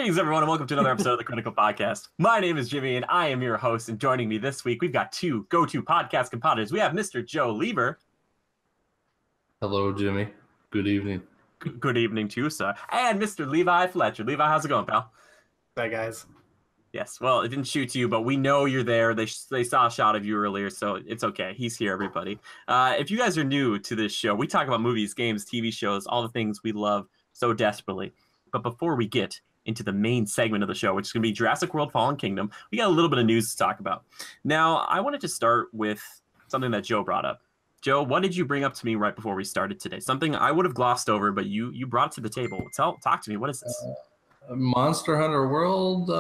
Greetings, everyone, and welcome to another episode of the Critical Podcast. My name is Jimmy, and I am your host. And joining me this week, we've got two go-to podcast compadres. We have Mr. Joe Lieber. Hello, Jimmy. Good evening. Good evening to you, sir. And Mr. Levi Fletcher. Levi, how's it going, pal? Hi, guys. Yes, well, it didn't shoot you, but we know you're there. They saw a shot of you earlier, so it's okay. He's here, everybody. If you guys are new to this show, we talk about movies, games, TV shows, all the things we love so desperately. But before we get into the main segment of the show, which is going to be Jurassic World Fallen Kingdom, we got a little bit of news to talk about. Now, I wanted to start with something that Joe brought up. Joe, what did you bring up to me right before we started today? Something I would have glossed over, but you brought it to the table. Talk to me. What is this? Monster Hunter World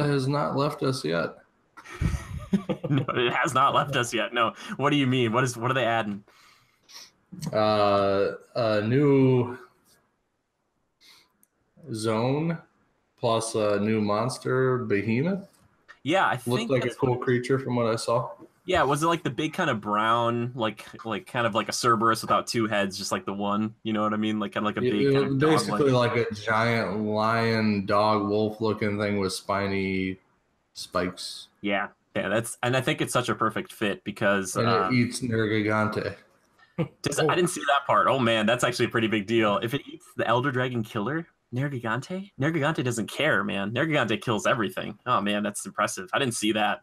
has not left us yet. No, it has not left us yet. No. What do you mean? What are they adding? A new zone plus a new monster, Behemoth. Yeah, I think looked like a cool creature from what I saw. Yeah, was it like the big kind of brown, like kind of like a Cerberus without two heads, just like the one? You know what I mean? Like kind of like a big. Kind of basically like a giant lion, dog, wolf looking thing with spiny spikes. Yeah, and I think it's such a perfect fit because it eats Nergigante. I didn't see that part. Oh man, that's actually a pretty big deal. If it eats the Elder Dragon Killer, Nergigante doesn't care, man. Nergigante kills everything. Oh man, that's impressive. I didn't see that.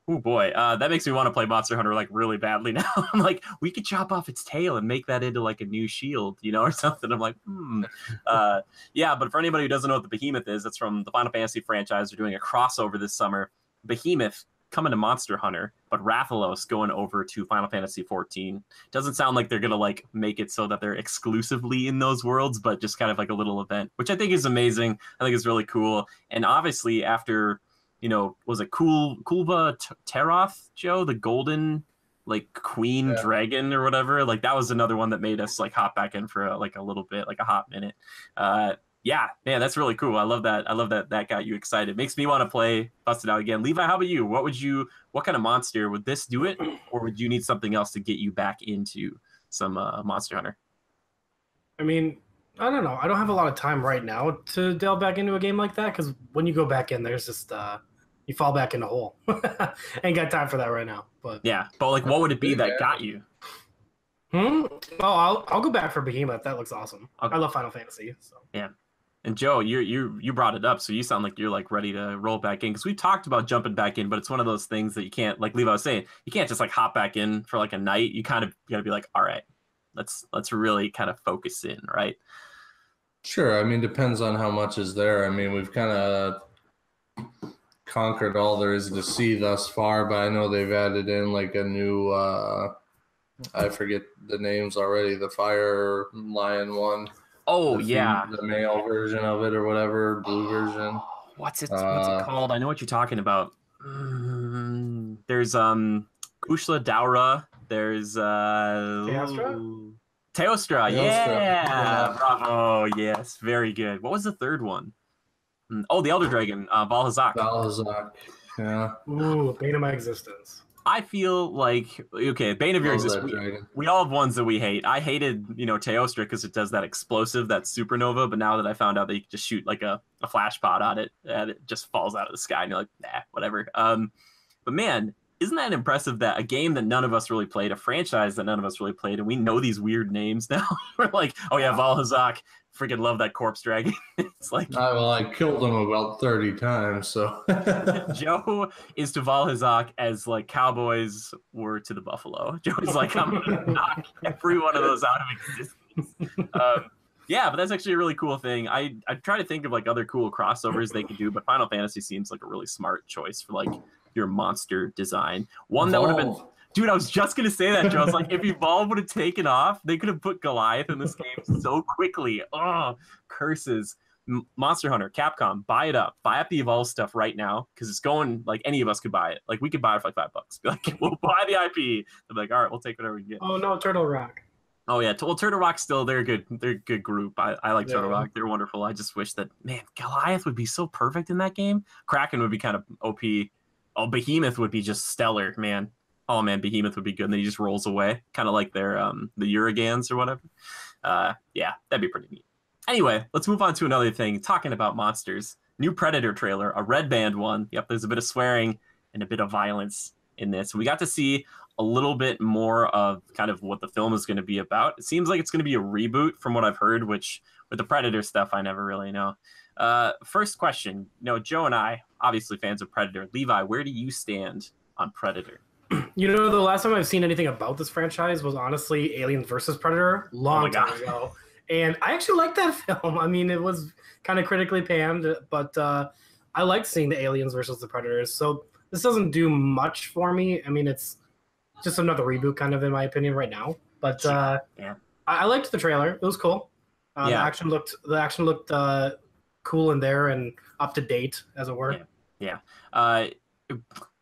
Oh boy, that makes me want to play Monster Hunter like really badly now. I'm like, we could chop off its tail and make that into like a new shield, you know, or something. I'm like, yeah. But for anybody who doesn't know what the Behemoth is, it's from the Final Fantasy franchise. They're doing a crossover this summer. Behemoth coming to Monster Hunter, but Rathalos going over to Final Fantasy 14. Doesn't sound like they're gonna like make it so that they're exclusively in those worlds, but just kind of like a little event, which I think is amazing. I think it's really cool. And obviously after, you know, was it Kulva Teroth, Joe, the golden like queen dragon or whatever? Like that was another one that made us like hop back in for like a little bit, like a hot minute. Yeah, man, that's really cool. I love that. I love that got you excited. Makes me want to play Bust It Out again. Levi, how about you? What kind of monster would this do it, or would you need something else to get you back into some Monster Hunter? I mean, I don't know. I don't have a lot of time right now to delve back into a game like that because when you go back in, there's just you fall back in a hole. Ain't got time for that right now. But yeah, but like, what would it be that got you? Oh, I'll go back for Behemoth. That looks awesome. Okay. I love Final Fantasy. So yeah. And Joe, you brought it up, so you sound like you're like ready to roll back in because we talked about jumping back in, but it's one of those things that you can't, like Levi was saying, you can't just like hop back in for like a night. You gotta be like, all right, let's really kind of focus in, right? Sure. I mean, depends on how much is there. I mean, we've kind of conquered all there is to see thus far, but I know they've added in like a new, I forget the names already, the Fire Lion one. Oh, yeah. The male version of it or whatever, blue version. What's it called? I know what you're talking about. There's Kushla Daura. There's Teostra. Yeah. Bravo. Yes. Very good. What was the third one? Oh, the Elder Dragon, Valhazak. Valhazak. Yeah. Ooh, bane of my existence. I feel like, okay, bane of your existence. We all have ones that we hate. I hated, Teostra because it does that explosive, that supernova. But now that I found out that you can just shoot like a flash pod on it and it just falls out of the sky and you're like, nah, whatever. But man, isn't that impressive that a game that none of us really played, a franchise that none of us really played, and we know these weird names now? We're like, oh yeah, Valhazak. Freaking love that corpse dragon. It's like, I killed him about 30 times. So Joe is to Valhazak as like cowboys were to the buffalo. Joe's like, I'm gonna knock every one of those out of existence. Yeah, but that's actually a really cool thing. I try to think of like other cool crossovers they could do, but Final Fantasy seems like a really smart choice for like your monster design. One that would have been. Dude, I was just going to say that, Joe. I was like, if Evolve would have taken off, they could have put Goliath in this game so quickly. Oh, curses. Monster Hunter, Capcom, buy it up. Buy up the Evolve stuff right now because it's going, like, any of us could buy it. Like, we could buy it for like $5. Be like, we'll buy the IP. They'll be like, all right, we'll take whatever we can get. Oh, no, Turtle Rock. Oh, yeah. Well, Turtle Rock's still, they're good. They're a good group. I like Turtle Rock. They're wonderful. I just wish that, man, Goliath would be so perfect in that game. Kraken would be kind of OP. Oh, Behemoth would be just stellar, man. Oh man, Behemoth would be good. And then he just rolls away, kind of like their the Uragans or whatever. Yeah, that'd be pretty neat. Anyway, let's move on to another thing. Talking about monsters, new Predator trailer, a red band one. Yep, there's a bit of swearing and a bit of violence in this. We got to see a little bit more of kind of what the film is going to be about. It seems like it's going to be a reboot from what I've heard, which with the Predator stuff, I never really know. First question, Joe and I, obviously fans of Predator. Levi, where do you stand on Predator? The last time I've seen anything about this franchise was honestly Alien versus Predator, long time ago. And I actually liked that film. I mean, it was kind of critically panned, but I liked seeing the Aliens versus the Predators. So this doesn't do much for me. I mean, it's just another reboot, kind of, in my opinion, right now. But I liked the trailer. It was cool. The action looked cool in there and up to date, as it were. Yeah.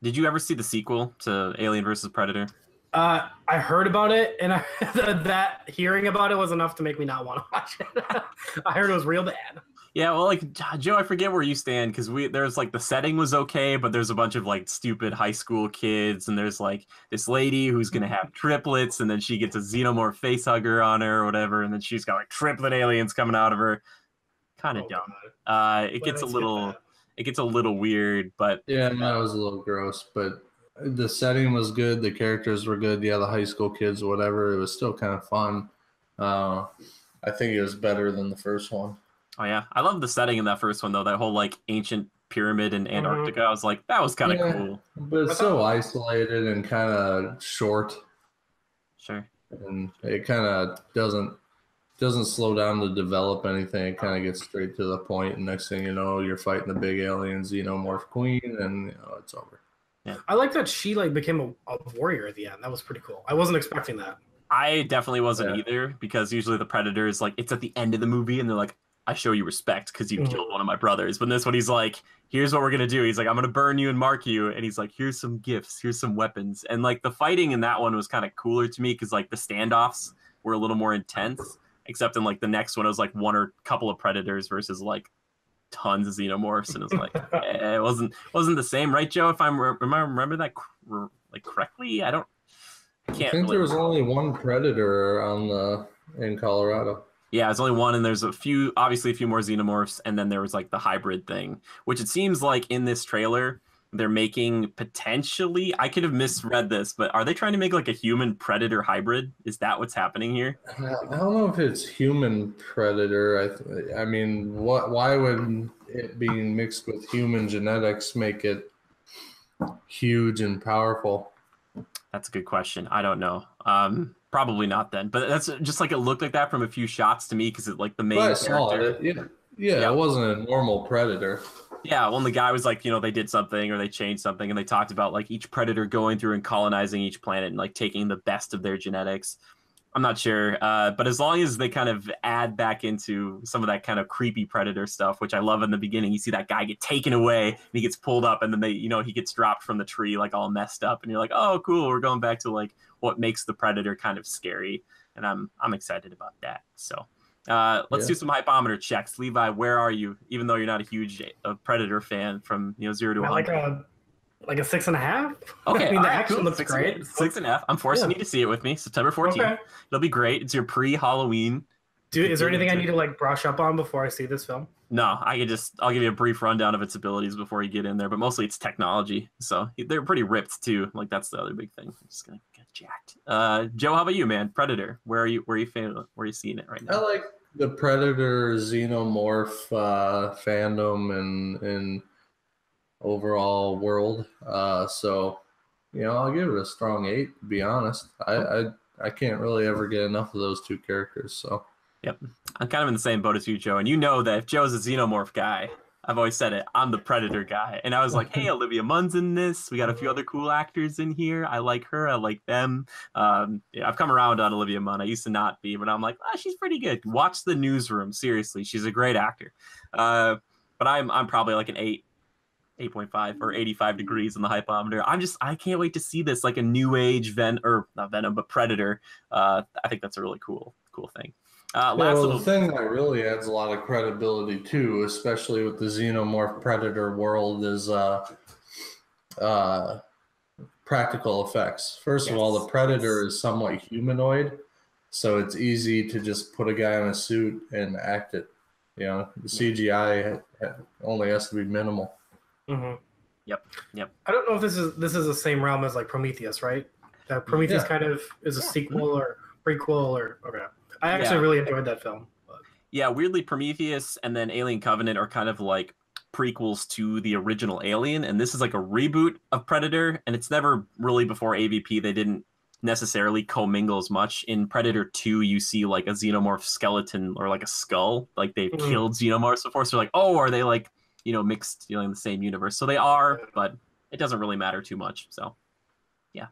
Did you ever see the sequel to Alien versus Predator? I heard about it, and that hearing about it was enough to make me not want to watch it. I heard it was real bad. Yeah, well, like, Joe, I forget where you stand, because there's like the setting was okay, but there's a bunch of like stupid high school kids, and there's like this lady who's gonna have triplets, and then she gets a xenomorph face hugger on her or whatever, and then she's got like triplet aliens coming out of her. Kind of dumb. It gets a little weird, but yeah, that was a little gross, but the setting was good, the characters were good. Yeah, the high school kids, whatever, it was still kind of fun. I think it was better than the first one. Oh yeah, I love the setting in that first one though. That whole like ancient pyramid in Antarctica. I was like, that was kind of cool. But it's so isolated and kind of short. Sure. And it kind of doesn't slow down to develop anything. It kind of gets straight to the point, and next thing you know, you're fighting the big alien xenomorph queen, and it's over. Yeah, I like that she became a warrior at the end. That was pretty cool. I wasn't expecting that. I definitely wasn't either, because usually the Predators, like, it's at the end of the movie, and they're like, I show you respect because you killed one of my brothers. But in this one, he's like, here's what we're going to do. He's like, I'm going to burn you and mark you. And he's like, here's some gifts. Here's some weapons. And like the fighting in that one was kind of cooler to me because like the standoffs were a little more intense, except in like the next one, it was like one or couple of Predators versus like tons of xenomorphs. And it was like, it wasn't the same. Right, Joe? If I remember that like correctly, I think really there was only one Predator in Colorado. Yeah, it's only one, and there's obviously a few more xenomorphs, and then there was like the hybrid thing, which it seems like in this trailer they're making potentially. I could have misread this, but are they trying to make like a human predator hybrid? Is that what's happening here? I don't know if it's human predator. I mean, why would it being mixed with human genetics make it huge and powerful? That's a good question. I don't know. Probably not then, but that's just like it looked like that from a few shots to me because it like the main character. Yeah, it wasn't a normal predator. Yeah, when the guy was like, they did something or they changed something, and they talked about like each predator going through and colonizing each planet and like taking the best of their genetics. I'm not sure, but as long as they kind of add back into some of that kind of creepy predator stuff, which I love in the beginning, you see that guy get taken away and he gets pulled up, and then he gets dropped from the tree like all messed up, and you're like, oh, cool, we're going back to like what makes the predator kind of scary, and I'm excited about that. So let's do some hypometer checks. Levi, where are you? Even though you're not a huge predator fan, from 0 to 100. Like a 6.5. Okay, I mean, the action looks great. 6.5. I'm forcing you to see it with me. September 14th. Okay. It'll be great. It's your pre-Halloween. Dude, is there anything I need to like brush up on before I see this film? No, I'll give you a brief rundown of its abilities before you get in there, but mostly it's technology. So they're pretty ripped too. Like that's the other big thing. I'm just gonna get jacked. Joe, how about you, man? Predator. Where are you seeing it right now? I like the Predator xenomorph fandom and overall world. So I'll give it a strong 8, to be honest. I can't really ever get enough of those two characters. So yep, I'm kind of in the same boat as you, Joe. And you know that if Joe's a xenomorph guy, I've always said it, I'm the Predator guy. And I was like, hey, Olivia Munn's in this. We got a few other cool actors in here. I like her. I like them. I've come around on Olivia Munn. I used to not be, but I'm like, she's pretty good. Watch The Newsroom. Seriously, she's a great actor. But I'm probably like an 8.5 or 85 degrees on the hypometer. I can't wait to see this, like a new age not Venom, but Predator. I think that's a really cool thing. The thing that really adds a lot of credibility too, especially with the xenomorph predator world, is practical effects. First of all, the predator is somewhat humanoid, so it's easy to just put a guy in a suit and act it You know, the CGI only has to be minimal. Mm-hmm. Yep. I don't know if this is the same realm as like Prometheus, right? Prometheus kind of is a sequel or prequel or okay. I actually really enjoyed that film. But. Yeah, weirdly, Prometheus and then Alien Covenant are kind of like prequels to the original Alien, and this is like a reboot of Predator, and it's never really before AVP. They didn't necessarily commingle as much. In Predator 2, you see like a xenomorph skeleton or like a skull, like they've killed xenomorphs before, so like, oh, are they like, you know, mixed, you know, in the same universe? So they are, but it doesn't really matter too much. So yeah.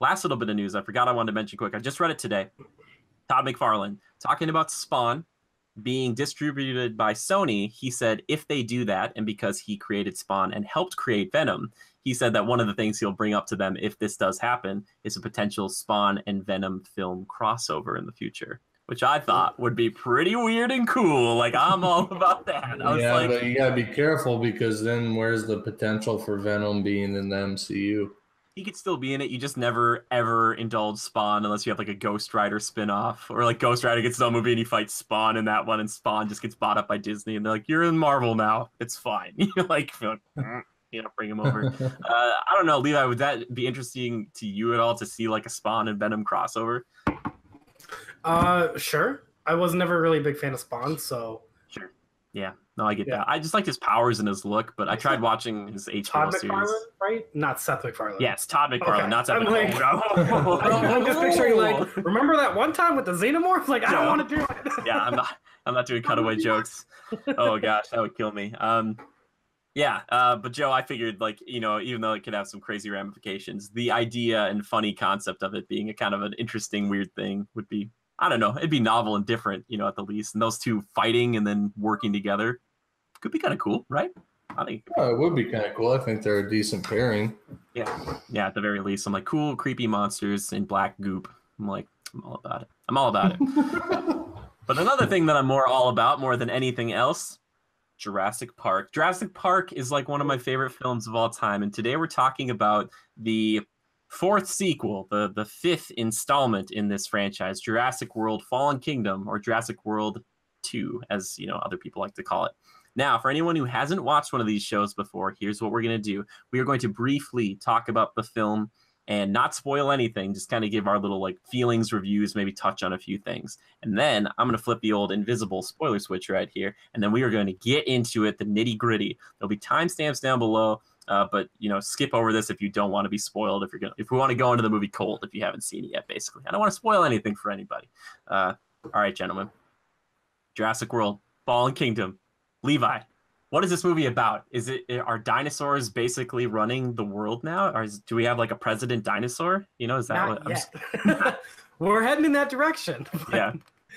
Last little bit of news I forgot I wanted to mention quick. I just read it today. Todd McFarlane talking about Spawn being distributed by Sony. He said if they do that, and because he created Spawn and helped create Venom, he said that one of the things he'll bring up to them if this does happen is a potential Spawn and Venom film crossover in the future, which I thought would be pretty weird and cool. Like, I'm all about that. But you gotta be careful, because then where's the potential for Venom being in the MCU? He could still be in it. You just never, ever indulge Spawn unless you have like a Ghost Rider spinoff, or like Ghost Rider gets his own movie and he fights Spawn in that one, and Spawn just gets bought up by Disney and they're like, you're in Marvel now. It's fine. You're like, you know, bring him over. I don't know, Levi, would that be interesting to you at all to see like a Spawn and Venom crossover? Sure. I was never really a big fan of Spawn, so. Sure. Yeah. No, I get that. I just liked his powers and his look, but I tried watching his HBO Todd series. McFarlane, right? Not Seth MacFarlane. Yeah, it's Todd McFarlane, not Seth MacFarlane. I'm just picturing like, remember that one time with the xenomorph? Like, I don't want to do it. Yeah, I'm not doing cutaway jokes. Oh gosh, that would kill me. But Joe, I figured, like, you know, even though it could have some crazy ramifications, the idea and funny concept of it being a kind of an interesting, weird thing would be, I don't know, it'd be novel and different, you know, at the least. And those two fighting and then working together could be kind of cool, right? I think it would be kind of cool. I think they're a decent pairing. Yeah, at the very least. I'm like, cool, creepy monsters in black goop. I'm like, I'm all about it. But another thing that I'm more all about, more than anything else, Jurassic Park. Jurassic Park is like one of my favorite films of all time. And today we're talking about the fourth sequel, the fifth installment in this franchise, Jurassic World Fallen Kingdom, or Jurassic World 2, as you know, other people like to call it. Now, for anyone who hasn't watched one of these shows before, here's what we're going to do. We are going to briefly talk about the film and not spoil anything, just kind of give our little like feelings, reviews, maybe touch on a few things. And then I'm going to flip the old invisible spoiler switch right here, and then we are going to get into it, the nitty gritty. There'll be timestamps down below. But you know, skip over this if you don't want to be spoiled. If we want to go into the movie cold, if you haven't seen it yet, basically. I don't want to spoil anything for anybody. All right, gentlemen. Jurassic World, Fallen Kingdom. Levi, what is this movie about? Are dinosaurs basically running the world now, or do we have like a president dinosaur? You know, is that not what? Yet. We're heading in that direction. Yeah,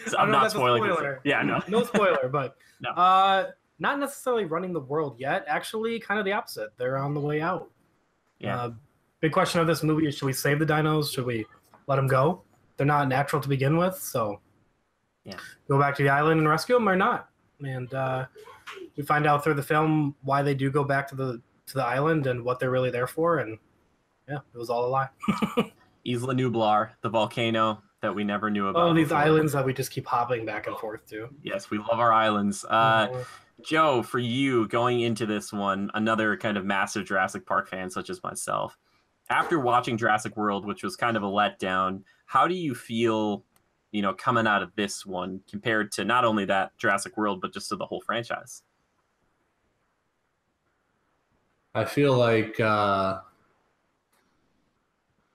so I'm not spoiling. Yeah, no spoiler, but no. Not necessarily running the world yet. Actually, kind of the opposite. They're on the way out. Yeah. Big question of this movie is: should we save the dinos? Should we let them go? They're not natural to begin with, so go back to the island and rescue them, or not? And we find out through the film why they do go back to the island and what they're really there for. And yeah, it was all a lie. Isla Nublar, the volcano that we never knew about. Oh, these islands that we just keep hopping back and forth to. Yes, we love our islands. Joe, for you, going into this one, another kind of massive Jurassic Park fan such as myself, after watching Jurassic World, which was kind of a letdown, how do you feel, you know, coming out of this one compared to not only that Jurassic World, but just to the whole franchise? I feel like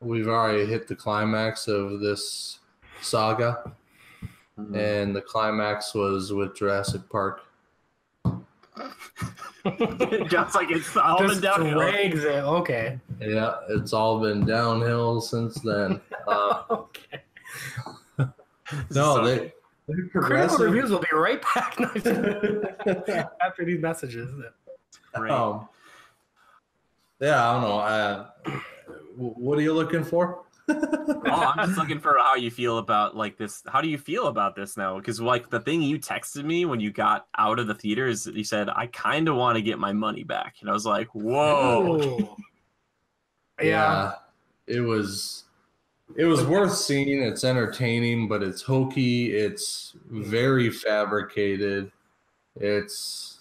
we've already hit the climax of this saga, and the climax was with Jurassic Park. Just like it's all been downhill. Okay. Yeah, it's all been downhill since then. Okay. No, they're Critical reviews will be right back after these messages. Great. Yeah, I don't know. What are you looking for? I'm just looking for how you feel about like this. How do you feel about this now? Because like the thing you texted me when you got out of the theater is you said, I kind of want to get my money back. And I was like, whoa. Yeah, it was it was worth seeing. It's entertaining, but it's hokey. It's very fabricated. It's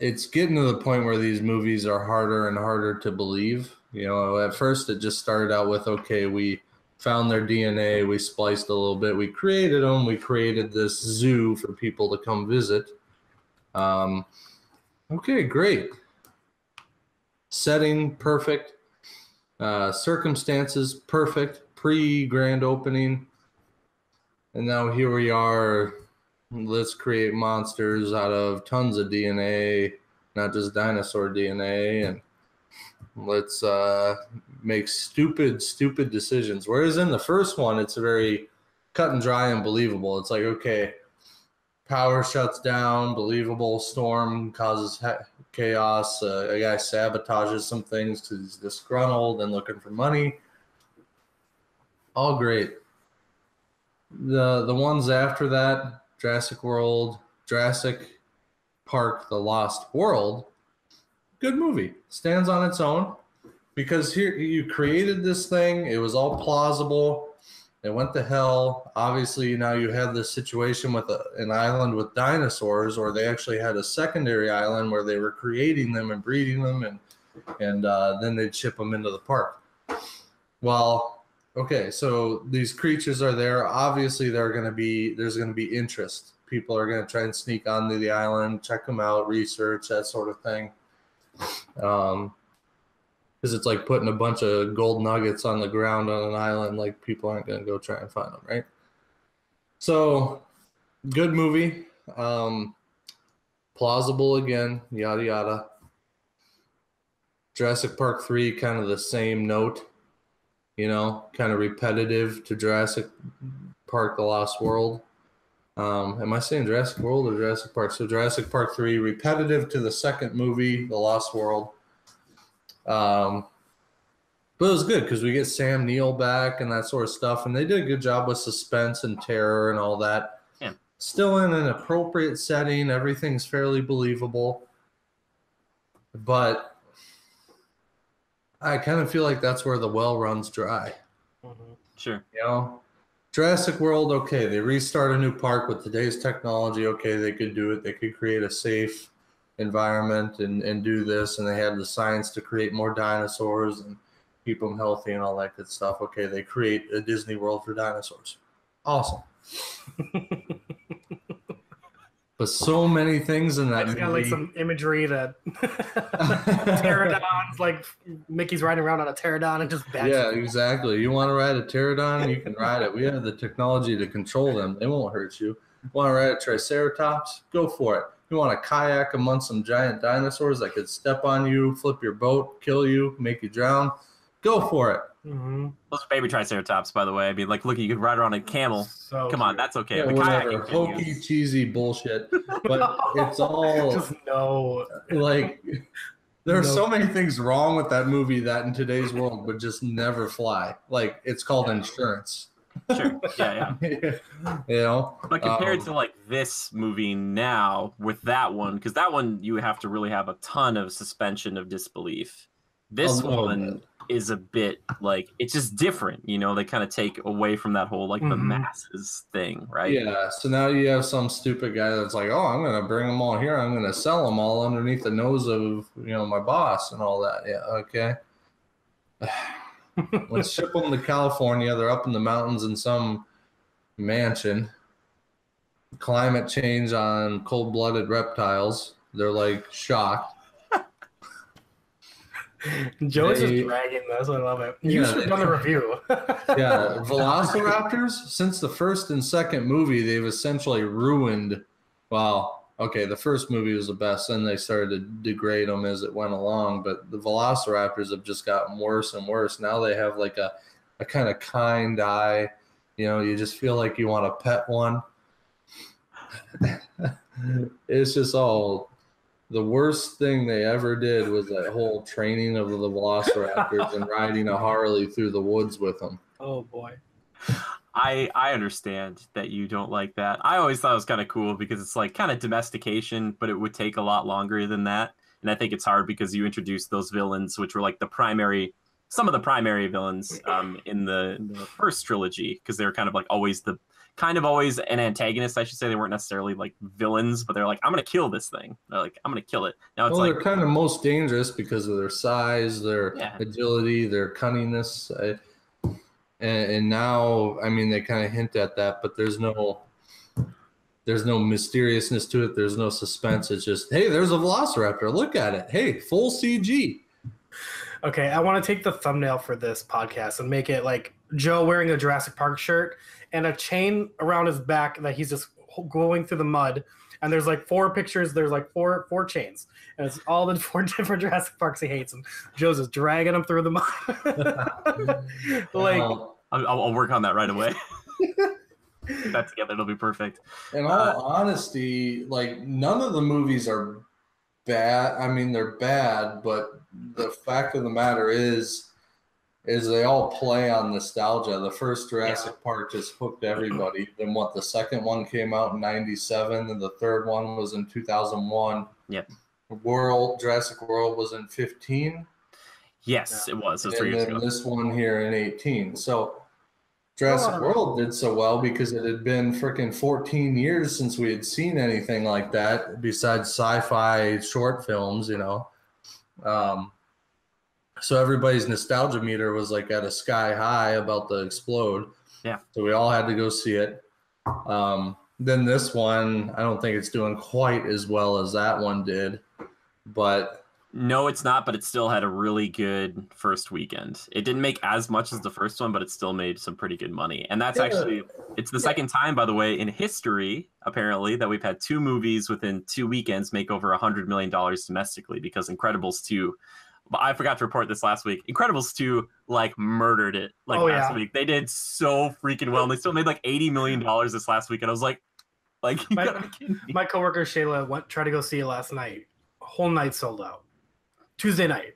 getting to the point where these movies are harder and harder to believe. You know, at first it just started out with, okay, we found their DNA, we spliced a little bit, we created them, we created this zoo for people to come visit. Okay, great. Setting, perfect. Circumstances, perfect. Pre-grand opening. And now here we are. Let's create monsters out of tons of DNA, not just dinosaur DNA, and let's make stupid decisions. Whereas in the first one, it's very cut and dry and believable. It's like, okay, power shuts down, believable, storm causes chaos, a guy sabotages some things because he's disgruntled and looking for money. All great. The ones after that, Jurassic World, Jurassic Park, The Lost World, good movie. Stands on its own because here you created this thing. It was all plausible. It went to hell. Obviously, now you have this situation with an island with dinosaurs, or they actually had a secondary island where they were creating them and breeding them, and then they'd ship them into the park. Well, okay, so these creatures are there. Obviously, there's going to be interest. People are going to try and sneak onto the island, check them out, research, that sort of thing. Because it's like putting a bunch of gold nuggets on the ground on an island. Like, people aren't going to go try and find them, right? So, good movie. Plausible again, yada, yada. Jurassic Park 3, kind of the same note. You know, kind of repetitive to Jurassic Park, The Lost World. Am I saying Jurassic World or Jurassic Park? So Jurassic Park 3, repetitive to the second movie, The Lost World. But it was good because we get Sam Neill back and that sort of stuff. And they did a good job with suspense and terror and all that. Yeah. Still in an appropriate setting. Everything's fairly believable. But I kind of feel like that's where the well runs dry. Mm-hmm. Sure. You know, Jurassic World, okay, they restart a new park with today's technology. Okay, they could do it. They could create a safe environment and do this. And they had the science to create more dinosaurs and keep them healthy and all that good stuff. Okay, they create a Disney World for dinosaurs. Awesome. But so many things in that movie. It's got movie. like some imagery that pterodons, like Mickey's riding around on a pterodon and just bats. Yeah, exactly. You want to ride a pterodon? You can ride it. We have the technology to control them. They won't hurt you. You want to ride a triceratops? Go for it. You want to kayak among some giant dinosaurs that could step on you, flip your boat, kill you, make you drown? Go for it. Mm-hmm. Those are baby triceratops, by the way. I mean, like, look, you could ride around a camel. So Come on, that's okay. Yeah, The whatever. kayak Hokey, cheesy bullshit. But it's all just no. like there are so many things wrong with that movie that in today's world would just never fly. Like, it's called insurance. Sure. Yeah. You know? But compared to like this movie now with that one, because that one you have to really have a ton of suspension of disbelief. This one is a bit like, it's just different, you know. They kind of take away from that whole like the masses thing, right? Yeah. So now you have some stupid guy that's like, oh, I'm gonna bring them all here. I'm gonna sell them all underneath the nose of my boss and all that. Yeah. Okay. Let's ship them to California. They're up in the mountains in some mansion. Climate change on cold-blooded reptiles. They're like shocked. Joe's just dragging this. I love it. You should have done a review. Yeah, Velociraptors, since the first and second movie, they've essentially ruined. Well, okay, the first movie was the best, and they started to degrade them as it went along. But the Velociraptors have just gotten worse and worse. Now they have like a kind of kind eye. You just feel like you want to pet one. It's just all. The worst thing they ever did was that whole training of the Velociraptors and riding a Harley through the woods with them. Oh, boy. I understand that you don't like that. I always thought it was kind of cool because it's like kind of domestication, but it would take a lot longer than that. And I think it's hard because you introduced those villains, which were like the primary some of the primary villains in the first trilogy, because they were kind of always an antagonist, I should say. They weren't necessarily like villains, but they're like, I'm gonna kill this thing. They're like, I'm gonna kill it. Now it's they're kind of most dangerous because of their size, their agility, their cunningness. And now, I mean, they kind of hint at that, but there's no mysteriousness to it. There's no suspense. It's just, hey, there's a velociraptor. Look at it. Hey, full CG. Okay, I want to take the thumbnail for this podcast and make it like Joe wearing a Jurassic Park shirt and a chain around his back that he's just going through the mud. And there's like 4 pictures. There's like four chains, and it's all the 4 different Jurassic Parks he hates. And Joe's just dragging him through the mud. I'll work on that right away. Put that together, it'll be perfect. In all honesty, like none of the movies are bad. I mean, they're bad, but the fact of the matter is they all play on nostalgia. The first Jurassic Park just hooked everybody. Then the second one came out in 97, and the third one was in 2001. Yep. Jurassic World was in 15. Yes, it was. It was 3 years ago. This one here in 18. So Jurassic World did so well because it had been freaking 14 years since we had seen anything like that besides sci-fi short films, so everybody's nostalgia meter was like at a sky high about to explode. Yeah. So we all had to go see it. Then this one, I don't think it's doing quite as well as that one did, but no, it's not, but it still had a really good first weekend. It didn't make as much as the first one, but it still made some pretty good money. And that's it's the second time, by the way, in history, apparently, that we've had 2 movies within 2 weekends make over $100 million domestically, because Incredibles 2, but I forgot to report this last week. Incredibles 2 murdered it last week. They did so freaking well, and they still made $80 million this last week. And I was like, you gotta be kidding me. My coworker Shayla tried to go see it last night. Whole night sold out. Tuesday night.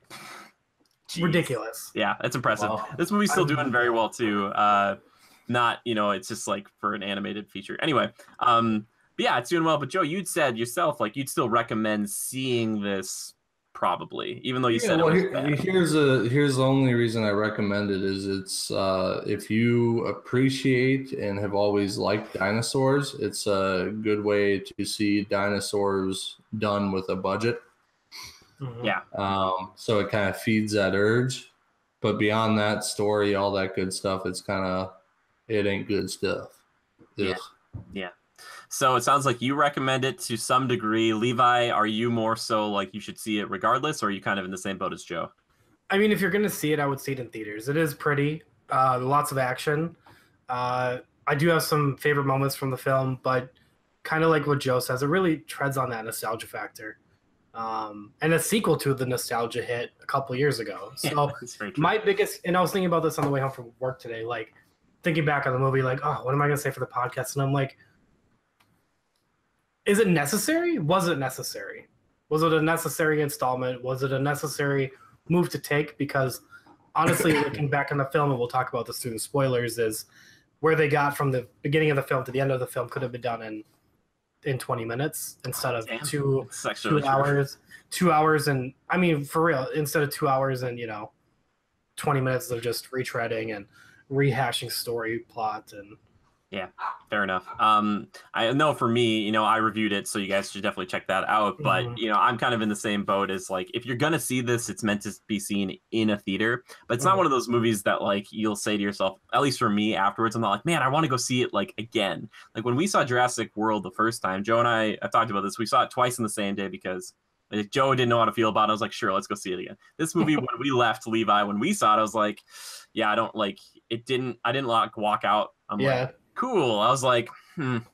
Jeez. Ridiculous. Yeah, it's impressive. Wow. This movie's still doing very well too. Not, it's just for an animated feature. Anyway, but yeah, it's doing well. But Joe, you'd said yourself you'd still recommend seeing this, probably, even though you said it was bad. Here's the only reason I recommend it is it's if you appreciate and have always liked dinosaurs, it's a good way to see dinosaurs done with a budget. Mm-hmm. Yeah. So it kind of feeds that urge, but beyond that, story, all that good stuff, it ain't good stuff. Yeah. Yeah. So it sounds like you recommend it to some degree. Levi, are you more so you should see it regardless, or are you kind of in the same boat as Joe? I mean, if you're going to see it, I would see it in theaters. It is pretty, lots of action. I do have some favorite moments from the film, but kind of like what Joe says, it really treads on that nostalgia factor. And a sequel to the nostalgia hit a couple years ago. So my biggest, and I was thinking about this on the way home from work today, thinking back on the movie, what am I going to say for the podcast? And I'm like, is it necessary? Was it necessary? Was it a necessary installment? Was it a necessary move to take? Because honestly, looking back on the film, and we'll talk about this through the spoilers, is where they got from the beginning of the film to the end of the film could have been done in 20 minutes instead of 2 hours. 2 hours, and I mean, for real, instead of 2 hours and 20 minutes of just retreading and rehashing story plot. And yeah, fair enough. I know for me, I reviewed it, so you guys should definitely check that out. But I'm kind of in the same boat as if you're gonna see this, it's meant to be seen in a theater. But it's not one of those movies that you'll say to yourself, at least for me afterwards, I'm not man, I want to go see it again. When we saw Jurassic World the first time, Joe and I talked about this. We saw it twice in the same day because Joe didn't know how to feel about it. I was like, sure, let's go see it again. This movie, when we left, Levi, when we saw it, I was like, yeah, I don't it didn't. I didn't walk out. I'm like, cool. I was like, I'm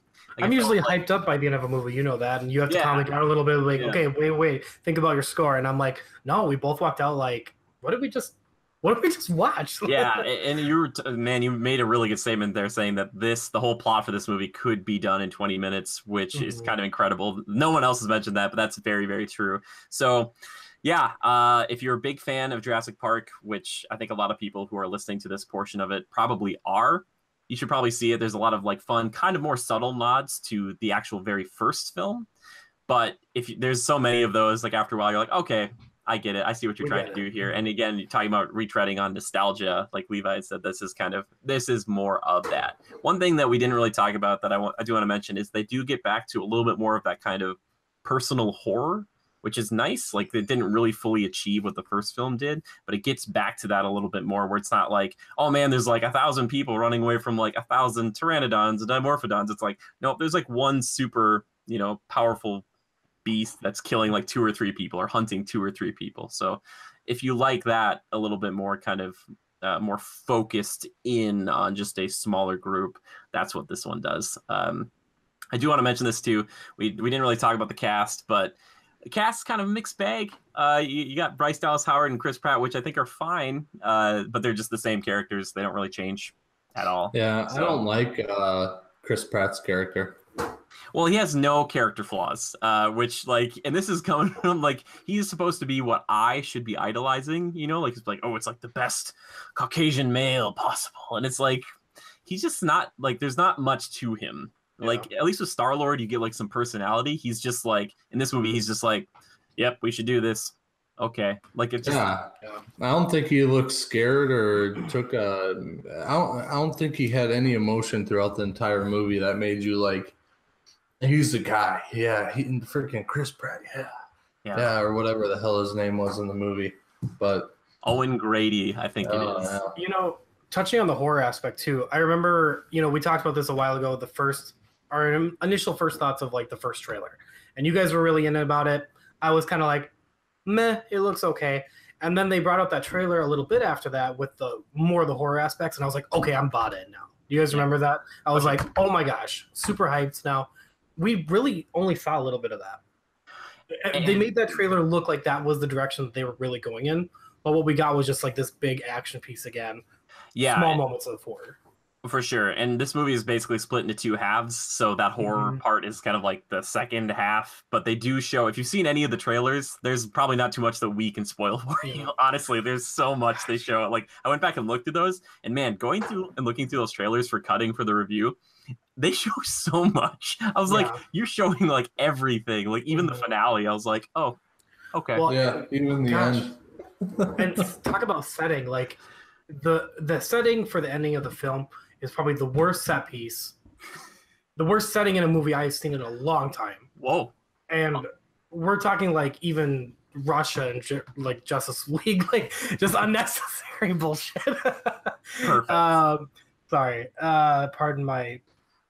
usually hyped up by the end of a movie, that, and you have to calm it down a little bit. Okay, wait, think about your score. And I'm like, no, we both walked out what did we just watch? Yeah, and you made a really good statement there, saying that the whole plot for this movie could be done in 20 minutes, which is kind of incredible. No one else has mentioned that, but that's very, very true. So, yeah, if you're a big fan of Jurassic Park, which I think a lot of people who are listening to this portion of it probably are, you should probably see it. There's a lot of fun, kind of more subtle nods to the actual very first film. But if there's so many of those, after a while, you're like, okay, I get it. I see what you're trying to do here. And again, you're talking about retreading on nostalgia, like Levi said, this is more of that. One thing that we didn't really talk about that I do want to mention is they do get back to a little bit more of that kind of personal horror, which is nice. Like, they didn't really fully achieve what the first film did, but it gets back to that a little bit more, where it's not like, oh man, there's like 1,000 people running away from like 1,000 pteranodons and dimorphodons. It's like, nope, there's like one super, powerful beast that's killing like 2 or 3 people or hunting 2 or 3 people. So if you like that a little bit more kind of more focused in on just a smaller group, that's what this one does. I do want to mention this too. We didn't really talk about the cast, but the cast's kind of a mixed bag. You got Bryce Dallas Howard and Chris Pratt, which I think are fine, but they're just the same characters. They don't really change at all. Yeah, so. I don't like Chris Pratt's character. Well, he has no character flaws, which, like, and this is coming from, like, he's supposed to be what I should be idolizing, like, it's like, oh, it's like the best Caucasian male possible. And it's like, he's just not, like, there's not much to him. Yeah. Like, at least with Star-Lord, you get, like, some personality. He's just, like, in this movie, he's just like, yep, we should do this. Okay. Like, it's just... Yeah. I don't think he looked scared or took a... I don't think he had any emotion throughout the entire movie that made you, like, he's the guy. Yeah, he freaking Chris Pratt. Yeah, or whatever the hell his name was in the movie. But Owen Grady, I think it is. Yeah. Touching on the horror aspect too, I remember, we talked about this a while ago. Our initial first thoughts of like the first trailer, and you guys were really into about it. I was kind of like, meh, it looks okay. And then they brought up that trailer a little bit after that with the horror aspects, and I was like, okay, I'm bought in now. You guys remember that? I was like, oh my gosh, super hyped now. We really only saw a little bit of that. They made that trailer look like that was the direction that they were really going in. But what we got was just like this big action piece again. Yeah. Small moments of horror. For sure. And this movie is basically split into 2 halves. So that horror part is kind of like the second half. But they do show, if you've seen any of the trailers, there's probably not too much that we can spoil for you. Honestly, there's so much they show. Like, I went back and looked at those. And man, going through and looking through those trailers for cutting for the review, they show so much. I was like, you're showing like everything, like even the finale. I was like, oh, okay. Well, yeah, even the end. And talk about setting, like the setting for the ending of the film is probably the worst set piece, the worst setting in a movie I've seen in a long time. Whoa. And we're talking like even Russia and like Justice League, like just unnecessary bullshit. Perfect. Sorry, pardon my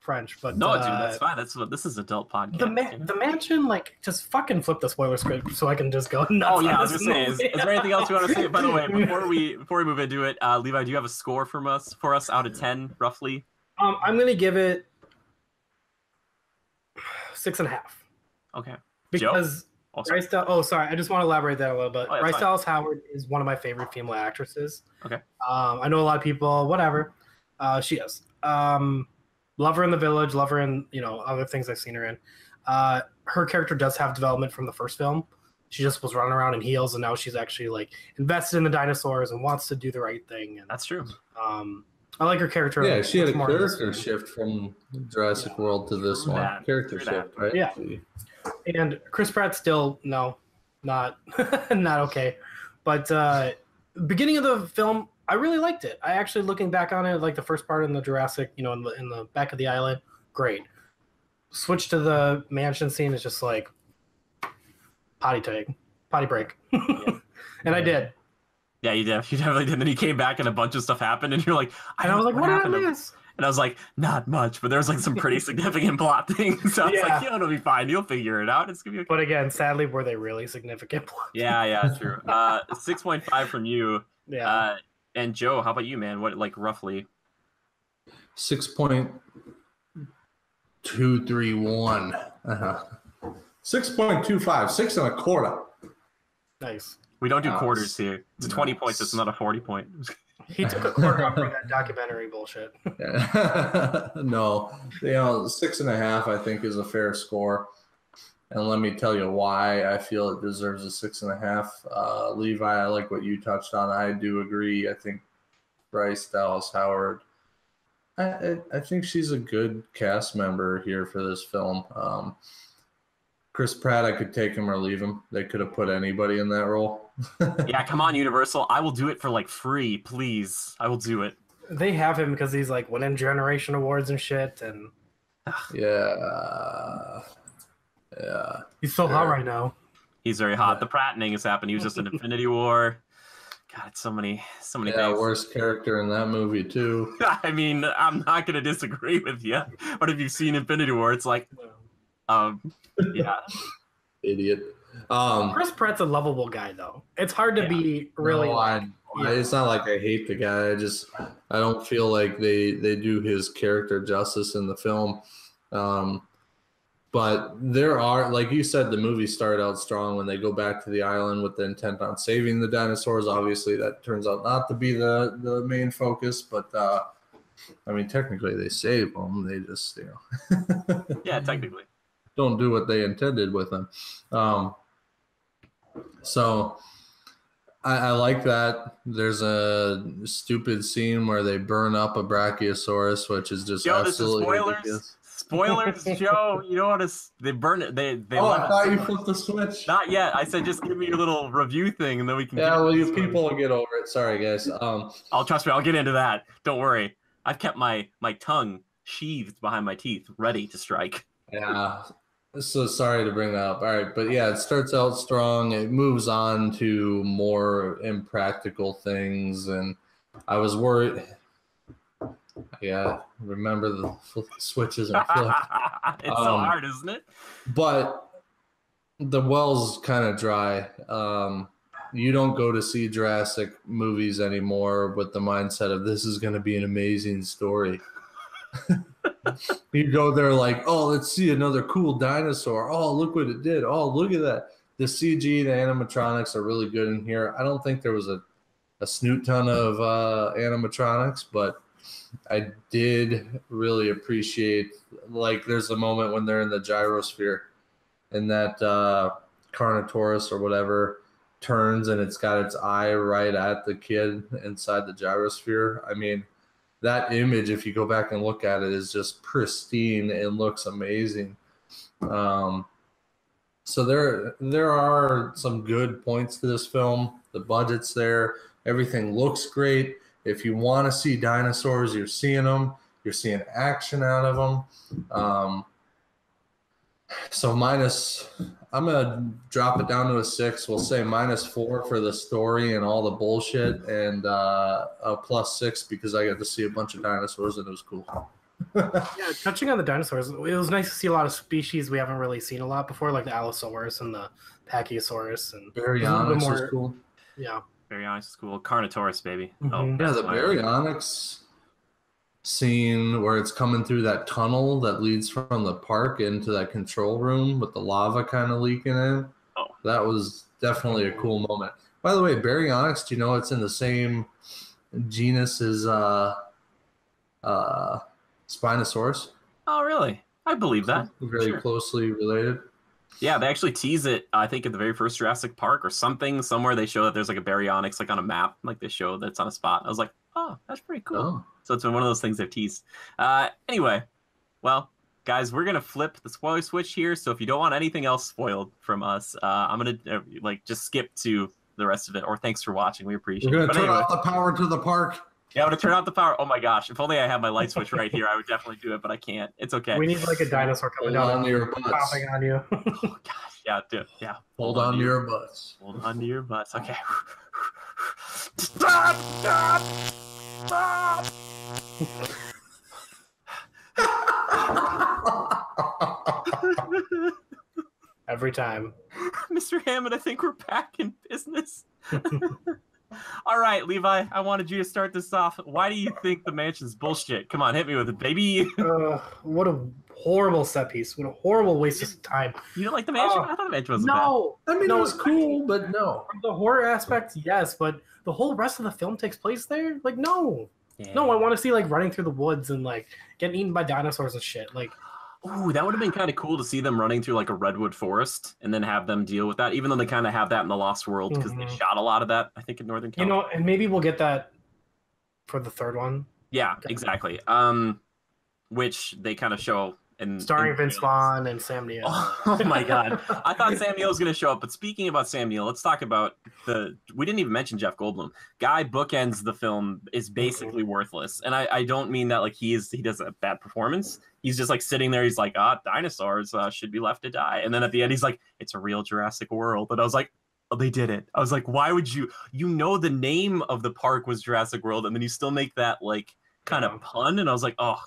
French, but no, dude, that's fine. That's what this is, adult podcast. The mansion, like, just fucking flip the spoiler script so I can just go nuts. Oh yeah, I was just saying. Is there anything else you want to say? By the way, before we move into it, Levi, do you have a score for us out of 10, roughly? I'm gonna give it 6.5. Okay. Because sorry, I just want to elaborate that a little bit. Bryce Dallas Howard is one of my favorite female actresses. Okay. I know a lot of people, whatever. She is. Love her in The Village, love her in, other things I've seen her in. Her character does have development from the first film. She just was running around in heels, and now she's actually like invested in the dinosaurs and wants to do the right thing. And that's true. I like her character. Yeah, she had a character shift from Jurassic World to this one. Character shift, right? Yeah. And Chris Pratt still, no, not okay. But beginning of the film, I really liked it. I actually, looking back on it, like the first part in the Jurassic, in the back of the island, great. Switch to the mansion scene is just like potty break. And I did. Yeah, you definitely did. And then you came back and a bunch of stuff happened, and you're like, I was like, what did I miss? And I was like, not much, but there was like some pretty significant plot things. So I was like, it'll be fine. You'll figure it out. It's gonna be okay. But again, sadly, were they really significant plot? Yeah, true. 6.5 from you. Yeah. And Joe, how about you, man? What, like, roughly? 6.231. 6.25. 6 1/4. Nice. We don't do quarters here. It's a 20 points. It's not a 40 point. He took a quarter off from that documentary bullshit. No, 6.5, I think, is a fair score. And let me tell you why I feel it deserves a 6.5. Levi, I like what you touched on. I do agree. I think Bryce Dallas Howard, I think she's a good cast member here for this film. Chris Pratt, I could take him or leave him. They could have put anybody in that role. Yeah, come on, Universal. I will do it for like free, please. I will do it. They have him because he's like winning Generation Awards and shit, and yeah, he's so hot right now. He's very hot. The Prattning has happened. He was just in Infinity War. God, so many things. Worst character in that movie too. I mean, I'm not gonna disagree with you, but if you've seen Infinity War, it's like, yeah, idiot. Chris Pratt's a lovable guy, though. It's hard to be really. No, it's not like I hate the guy. I don't feel like they do his character justice in the film. But there are, like you said, the movie started out strong when they go back to the island with the intent on saving the dinosaurs. Obviously, that turns out not to be the main focus. But I mean, technically, they save them. They just, yeah, technically don't do what they intended with them. So I like that. There's a stupid scene where they burn up a Brachiosaurus, which is just absolutely ridiculous. Spoilers, Joe. You know what? They burn it. They I thought you flipped the switch. Not yet. I said just give me your little review thing, and then we can. Yeah, well, you people will get over it. Sorry, guys. I'll trust me. I'll get into that. Don't worry. I've kept my tongue sheathed behind my teeth, ready to strike. Yeah. So sorry to bring that up. All right, but yeah, it starts out strong. It moves on to more impractical things, and I was worried. Yeah, remember the switches and flip. It's so hard, isn't it? But the well's kind of dry. You don't go to see Jurassic movies anymore with the mindset of this is going to be an amazing story. You go there like, oh, let's see another cool dinosaur. Oh, look what it did. Oh, look at that. The CG, the animatronics are really good in here. I don't think there was a snoot ton of animatronics, but I did really appreciate, like, there's a moment when they're in the gyrosphere and that Carnotaurus or whatever turns and it's got its eye right at the kid inside the gyrosphere. I mean, that image, if you go back and look at it, is just pristine and looks amazing. So there are some good points to this film. The budget's there. Everything looks great. If you want to see dinosaurs, you're seeing them. You're seeing action out of them. So I'm going to drop it down to a 6. We'll say -4 for the story and all the bullshit, and a +6 because I got to see a bunch of dinosaurs and it was cool. Yeah, touching on the dinosaurs, it was nice to see a lot of species we haven't really seen a lot before, like the Allosaurus and the Pachyosaurus. And Baryonyx was cool. Yeah. Baryonyx is cool. Carnotaurus, baby. Mm-hmm. Oh, yeah, the Baryonyx scene where it's coming through that tunnel that leads from the park into that control room with the lava kind of leaking in. Oh. That was definitely a cool moment. By the way, Baryonyx, do you know it's in the same genus as Spinosaurus? Oh, really? I believe that. Very closely related. Yeah, they actually tease it, I think, at the very first Jurassic Park or something. Somewhere they show that there's like a Baryonyx like on a map. Like they show that it's on a spot. I was like, oh, that's pretty cool. Oh. So it's been one of those things they've teased. Anyway, well, guys, we're going to flip the spoiler switch here. So if you don't want anything else spoiled from us, I'm going to just skip to the rest of it. Or thanks for watching. We appreciate it. We're going to turn off the power to the park. Yeah, I'm going to turn off the power. Oh, my gosh. If only I had my light switch right here, I would definitely do it, but I can't. It's okay. We need like a dinosaur coming down on your butts. Popping on you. Oh, gosh. Yeah, dude. Yeah. Hold on to your butts. Hold on to your butts. Okay. Stop! Stop! Stop! Every time. Mr. Hammond, I think we're back in business. All right, Levi, I wanted you to start this off. Why do you think the mansion's bullshit? Come on, hit me with it, baby. What a horrible set piece. What a horrible waste of time. You don't like the mansion? I thought the mansion was bad. I mean, it was cool, but no. The horror aspect, yes, but the whole rest of the film takes place there? Like, no. Yeah. No, I want to see, like, running through the woods and, like, getting eaten by dinosaurs and shit. Like, ooh, that would have been kind of cool to see them running through, like, a redwood forest and then have them deal with that, even though they kind of have that in the Lost World because they shot a lot of that, I think, in Northern California. You know, and maybe we'll get that for the third one. Yeah, exactly. Which they kind of show And starring Vince Vaughn and Sam Neill. Oh my God. I thought Sam Neill was going to show up, but speaking about Sam Neill, let's talk about we didn't even mention Jeff Goldblum. Guy bookends the film is basically worthless. And I don't mean that like he does a bad performance. He's just like sitting there. He's like, dinosaurs should be left to die. And then at the end, he's like, it's a real Jurassic World. And I was like, oh, they did it. I was like, why would you the name of the park was Jurassic World. And then you still make that like kind of pun. And I was like, oh,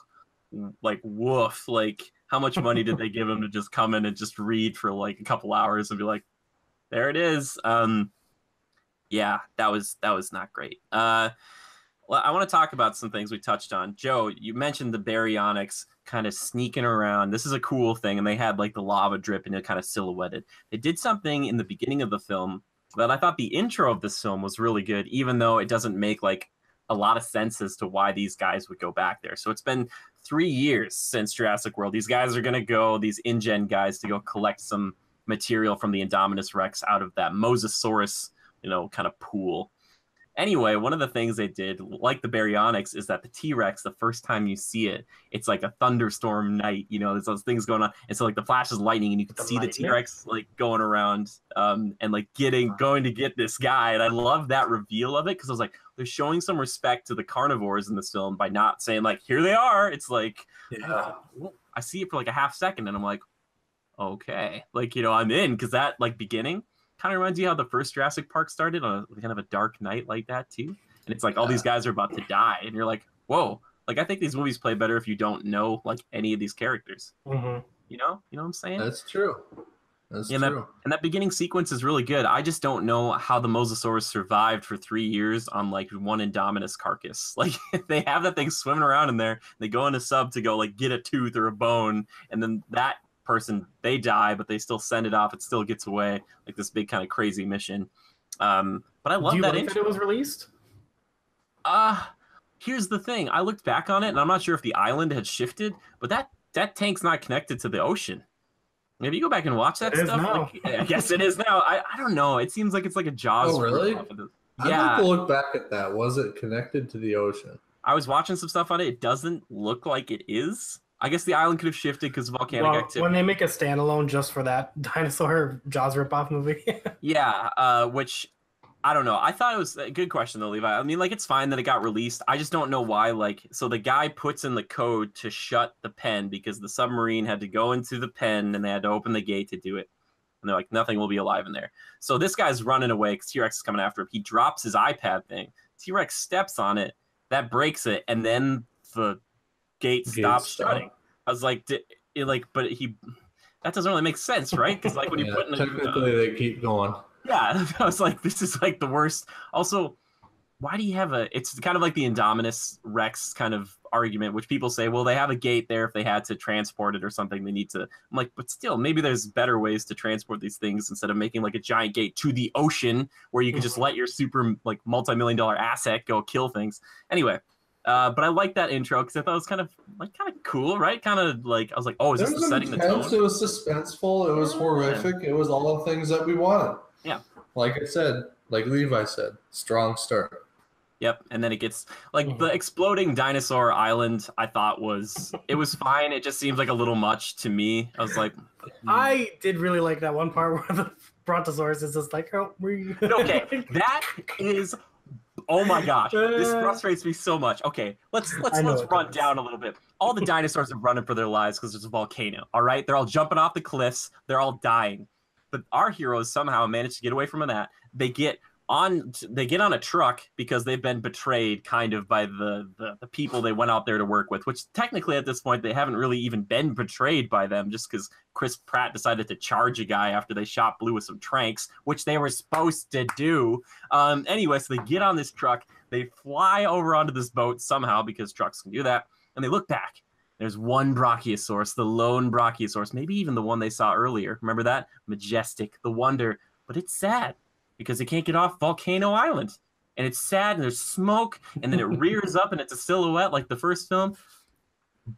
like woof, like how much money did they give him to just come in and just read for like a couple hours and be like, there it is. Yeah, that was not great. Well, I want to talk about some things we touched on. Joe, you mentioned the baryonyx kind of sneaking around. This is a cool thing, and they had like the lava drip and it kind of silhouetted. They did something in the beginning of the film that I thought the intro of this film was really good, even though it doesn't make like a lot of sense as to why these guys would go back there. So it's been 3 years since Jurassic World. These guys are going to go, these InGen guys, to go collect some material from the Indominus Rex out of that Mosasaurus, kind of pool. Anyway, one of the things they did, like the baryonyx, is that the T-Rex, the first time you see it, it's like a thunderstorm night, there's those things going on. And so like the flash is lightning and you can see the T-Rex like going around and like going to get this guy. And I love that reveal of it because I was like, they're showing some respect to the carnivores in this film by not saying like, here they are. It's like, I see it for like a half second and I'm like, okay, like, I'm in, because that like beginning kind of reminds you how the first Jurassic Park started on a kind of a dark night like that too. And it's like all these guys are about to die and you're like, whoa, like I think these movies play better if you don't know like any of these characters. You know what I'm saying? That's true. That's true. And that beginning sequence is really good. I just don't know how the Mosasaurus survived for 3 years on like one Indominus carcass. Like they have that thing swimming around in there, they go in a sub to go like get a tooth or a bone, and then that person, they die, but they still send it off. It still gets away, like this big kind of crazy mission. But I love that intro. That it was released? Here's the thing. I looked back on it, and I'm not sure if the island had shifted, but that tank's not connected to the ocean. Maybe you go back and watch that stuff. Like, I guess it is now. I don't know. It seems like it's like a Jaws. Oh, really? Yeah. I'd have to look back at that. Was it connected to the ocean? I was watching some stuff on it. It doesn't look like it is. I guess the island could have shifted because of volcanic activity. When they make a standalone just for that dinosaur Jaws ripoff movie. Yeah, which I don't know. I thought it was a good question though, Levi. I mean, like it's fine that it got released. I just don't know why. Like, so the guy puts in the code to shut the pen because the submarine had to go into the pen and they had to open the gate to do it. And they're like, nothing will be alive in there. So this guy's running away because T-Rex is coming after him. He drops his iPad thing. T-Rex steps on it. That breaks it, and then the gate stops shutting. I was like, that doesn't really make sense, right? Because like when you put in technically they keep going. Yeah, I was like, this is like the worst. Also, why do you have it's kind of like the Indominus Rex kind of argument, which people say, well, they have a gate there if they had to transport it or something. They need to. I'm like, but still, maybe there's better ways to transport these things instead of making like a giant gate to the ocean where you could just let your super like multi-million-dollar asset go kill things. Anyway, but I like that intro because I thought it was kind of cool, right? Kind of like I was like, oh, is this the setting the tone? It was suspenseful. It was horrific. It was all the things that we wanted. Yeah. Like I said, like Levi said, strong start. Yep, and then it gets like the exploding dinosaur island. I thought was fine. It just seems like a little much to me. I was like, I did really like that one part where the Brontosaurus is just like, help me. Okay, that is. Oh my gosh, this frustrates me so much. Okay, let's run down a little bit. All the dinosaurs are running for their lives because there's a volcano. All right, they're all jumping off the cliffs. They're all dying, but our heroes somehow manage to get away from that. They get on a truck because they've been betrayed kind of by the people they went out there to work with, which technically at this point they haven't really even been betrayed by them, just because Chris Pratt decided to charge a guy after they shot blue with some tranks, which they were supposed to do. Anyway, so they get on this truck, they fly over onto this boat somehow because trucks can do that, and they look back. There's one Brachiosaurus, the lone Brachiosaurus, maybe even the one they saw earlier. Remember that? Majestic, the wonder, but it's sad because it can't get off Volcano Island. And it's sad, and there's smoke, and then it rears up, and it's a silhouette like the first film.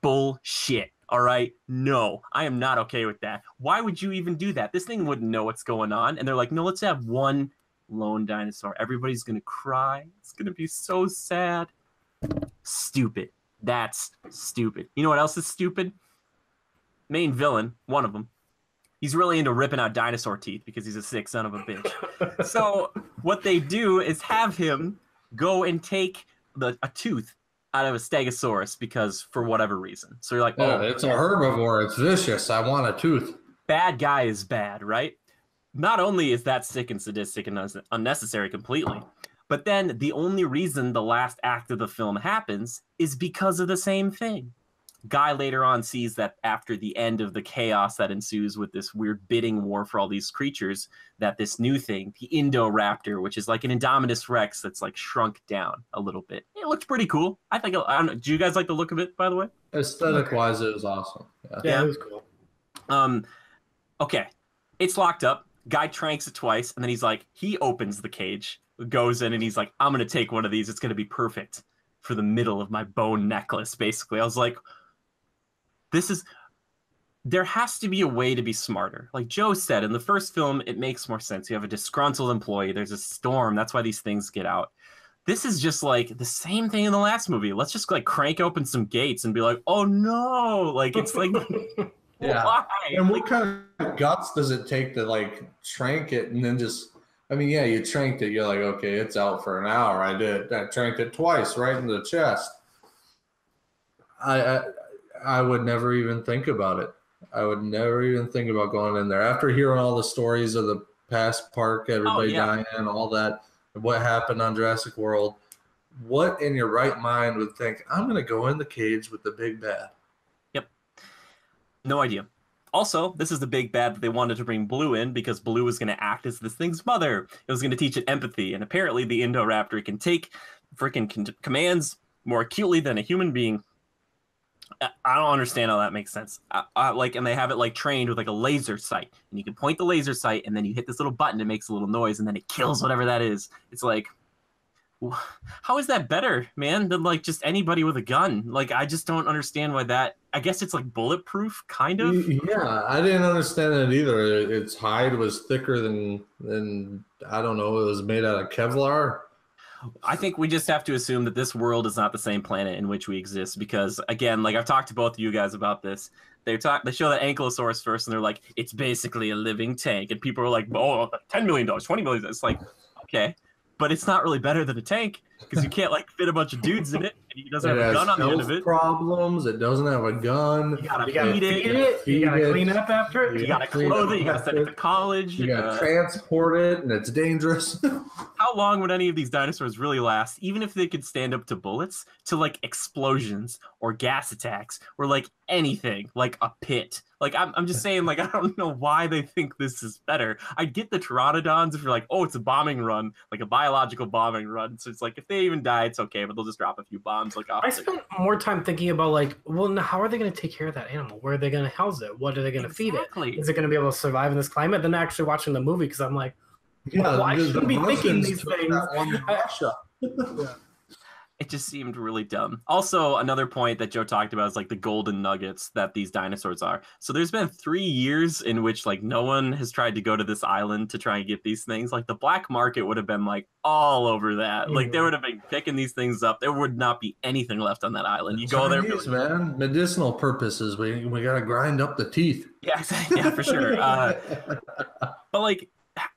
Bullshit, all right? No, I am not okay with that. Why would you even do that? This thing wouldn't know what's going on. And they're like, no, let's have one lone dinosaur. Everybody's going to cry. It's going to be so sad. Stupid. That's stupid. You know what else is stupid? main villain, one of them, he's really into ripping out dinosaur teeth because he's a sick son of a bitch. So what they do is have him go and take a tooth out of a stegosaurus because for whatever reason. So you're like, oh, it's a herbivore. It's vicious. I want a tooth. Bad guy is bad, right? Not only is that sick and sadistic and unnecessary completely, but then the only reason the last act of the film happens is because of the same thing. Guy later on sees that after the end of the chaos that ensues with this weird bidding war for all these creatures, that this new thing, the Indoraptor, which is like an Indominus Rex that's like shrunk down a little bit. It looked pretty cool. I think, I don't know. Do you guys like the look of it, by the way? Aesthetic wise, it was awesome. Yeah, it was cool. Okay. It's locked up. Guy tranks it twice, and then he's like, he opens the cage, goes in, and he's like, I'm going to take one of these. It's going to be perfect for the middle of my bone necklace, basically. I was like, there has to be a way to be smarter. Like Joe said, in the first film, it makes more sense. You have a disgruntled employee. There's a storm. That's why these things get out. This is just like the same thing in the last movie. Let's just like crank open some gates and be like, oh no. Like, it's like, yeah. Why? And what kind of guts does it take to like trank it and then just, I mean, yeah, you tranked it. You're like, okay, it's out for an hour. I tranked it twice right in the chest. I would never even think about it. I would never even think about going in there. After hearing all the stories of the past park, everybody dying, all that, what happened on Jurassic World, what in your right mind would think, I'm going to go in the cage with the big bad? Yep. No idea. Also, this is the big bad that they wanted to bring Blue in because Blue was going to act as this thing's mother. It was going to teach it empathy. And apparently the Indoraptor can take freaking commands more acutely than a human being. I don't understand how that makes sense. And they have it like trained with like a laser sight, and you can point the laser sight, and then you hit this little button, it makes a little noise, and then it kills whatever that is. It's like, how is that better, man, than like just anybody with a gun? Like, I just don't understand why that. I guess it's like bulletproof, kind of. Yeah, I didn't understand it either. Its hide was thicker than I don't know. It was made out of Kevlar. I think we just have to assume that this world is not the same planet in which we exist because, again, like I've talked to both of you guys about this. They show that Ankylosaurus first, and they're like, it's basically a living tank. And people are like, oh, $10 million, $20 million. It's like, okay. But it's not really better than a tank because you can't like fit a bunch of dudes in it, and he doesn't have a gun on the end of it. Problems. It doesn't have a gun. You gotta feed it. You gotta clean it up after it. You gotta clothe it. You gotta send it to college. You gotta transport it, and it's dangerous. How long would any of these dinosaurs really last, even if they could stand up to bullets, to like explosions or gas attacks or like anything, like a pit? Like, I'm just saying, like, I don't know why they think this is better. I get the pteranodons if you're like, oh, it's a bombing run, like a biological bombing run. So it's like, if they even die, it's okay, but they'll just drop a few bombs. Like, I spent more time thinking about, like, well, now how are they going to take care of that animal? Where are they going to house it? What are they going to feed it? Is it going to be able to survive in this climate? Than actually watching the movie, because I'm like, well, I shouldn't be thinking these things. Yeah. It just seemed really dumb. Also, another point that Joe talked about is like the golden nuggets that these dinosaurs are. So there's been 3 years in which like no one has tried to go to this island to try and get these things. Like the black market would have been like all over that. Like they would have been picking these things up. There would not be anything left on that island. You go there, man. Medicinal purposes. We gotta grind up the teeth. Yeah, yeah, for sure. But like,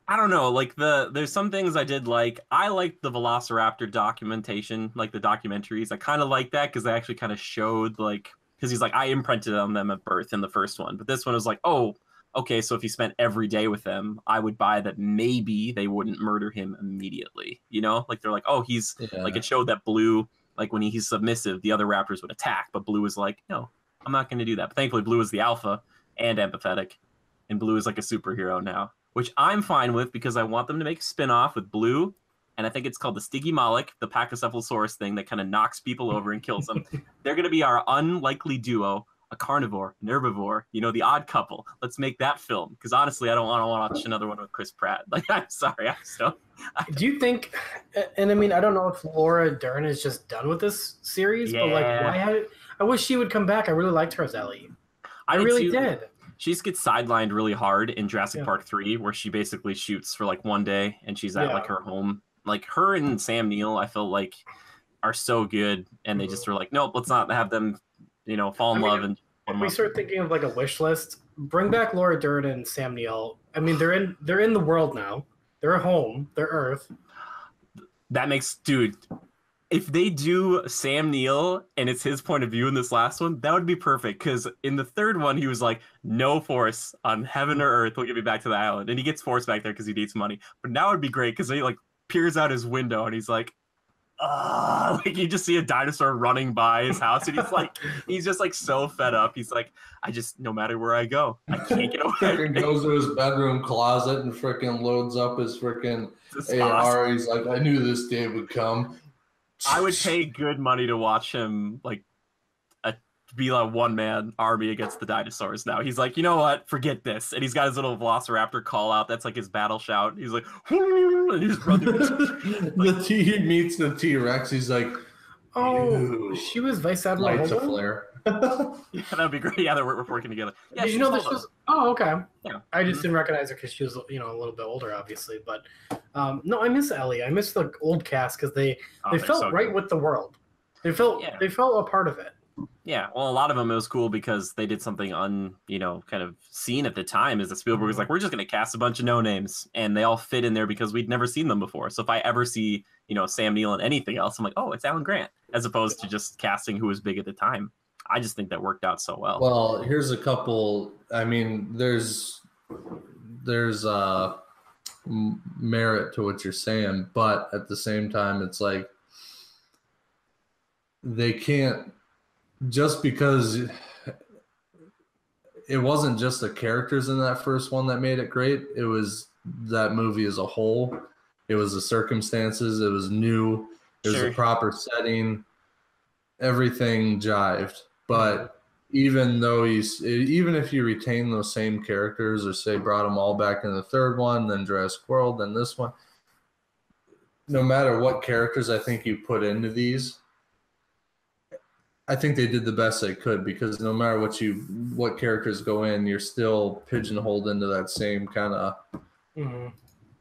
I don't know, like there's some things I did like. I liked the Velociraptor documentation, like the documentaries. I kind of like that because they actually kind of showed like, because he's like, I imprinted on them at birth in the first one, but this one was like, oh, okay, so if he spent every day with them, I would buy that maybe they wouldn't murder him immediately. You know, like they're like, oh, he's like, it showed that Blue, like when he's submissive, the other raptors would attack, but Blue was like, no, I'm not going to do that. But thankfully, Blue is the alpha and empathetic, and Blue is like a superhero now, which I'm fine with because I want them to make a spin-off with Blue, and I think it's called the Stygimoloch, the Pachycephalosaurus thing that kind of knocks people over and kills them. They're going to be our unlikely duo, a carnivore, an herbivore, you know, the odd couple. Let's make that film, because honestly, I don't want to watch another one with Chris Pratt. Like, I'm sorry, Do you think, and I mean, I don't know if Laura Dern is just done with this series, but like, I wish she would come back. I really liked her as Ellie. I really did. She just gets sidelined really hard in Jurassic Park 3, where she basically shoots for like one day and she's at like her home. Like her and Sam Neill, I feel like are so good, and they just were like, nope, let's not have them, you know, fall in love. And we start thinking of like a wish list, bring back Laura Dern and Sam Neill. I mean, they're in the world now. They're at home. They're Earth. That makes, dude. If they do Sam Neill and it's his point of view in this last one, that would be perfect. Because in the third one, he was like, "No force on heaven or earth will get me back to the island," and he gets force back there because he needs money. But now it'd be great because he like peers out his window and he's like, like you just see a dinosaur running by his house, and he's just like so fed up. He's like, no matter where I go, I can't get away. Freaking goes to his bedroom closet and freaking loads up his freaking AR. He's like, I knew this day would come. I would pay good money to watch him like be a one-man army against the dinosaurs now. He's like, you know what? Forget this. And he's got his little velociraptor call out. That's like his battle shout. He's like, and he's running. He meets the T-Rex. He's like, oh, she was Vice Admiral. Lights a flare. Yeah, that'd be great. Yeah, we're working together. Yeah, did you know that she was? Oh, okay. Yeah. I just didn't recognize her because she was, a little bit older, obviously. But no, I miss Ellie. I miss the old cast because they felt so right with the world. They felt a part of it. Yeah, well, a lot of them, it was cool because they did something kind of seen at the time, is that Spielberg was like, we're just going to cast a bunch of no-names, and they all fit in there because we'd never seen them before. So if I ever see, Sam Neill in anything else, I'm like, oh, it's Alan Grant, as opposed to just casting who was big at the time. I just think that worked out so well. Well, here's a couple, I mean, there's merit to what you're saying, but at the same time, it's like, they can't, just because it wasn't just the characters in that first one that made it great. It was that movie as a whole. It was the circumstances. It was new. It was a proper setting. Everything jived. But even if you retain those same characters, or say brought them all back in the third one, then Jurassic World, then this one, no matter what characters I think you put into these, I think they did the best they could, because no matter what characters go in, you're still pigeonholed into that same kind of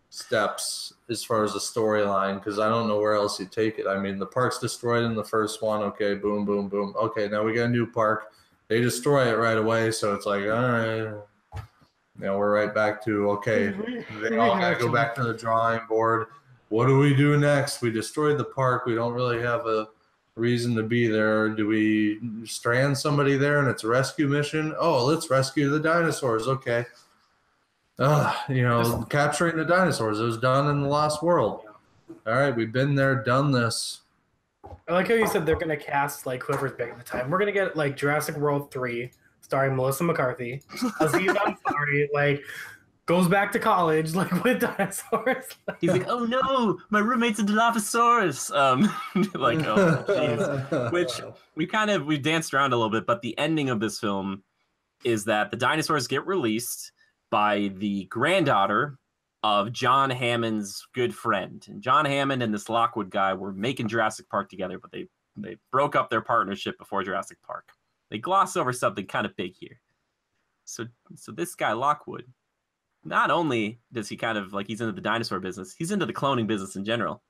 steps as far as the storyline, because I don't know where else you take it. I mean, the park's destroyed in the first one. Okay, boom, boom, boom. Okay, now we got a new park. They destroy it right away, so it's like, all right. We're right back to, okay, they all got to go back to the drawing board. What do we do next? We destroyed the park. We don't really have a reason to be there. Do we strand somebody there and it's a rescue mission? Oh, let's rescue the dinosaurs. Okay. Capturing the dinosaurs. It was done in the Lost World. All right, we've been there, done this. I like how you said they're going to cast like whoever's big at the time. We're going to get like Jurassic World 3 starring Melissa McCarthy. Aziz Ansari, like, goes back to college, like, with dinosaurs. He's like, oh no, my roommate's a Dilophosaurus. Like, oh, jeez. Which we danced around a little bit, but the ending of this film is that the dinosaurs get released by the granddaughter of John Hammond's good friend. And John Hammond and this Lockwood guy were making Jurassic Park together, but they broke up their partnership before Jurassic Park. They gloss over something kind of big here. So this guy, Lockwood, not only does he kind of like, he's into the dinosaur business, he's into the cloning business in general.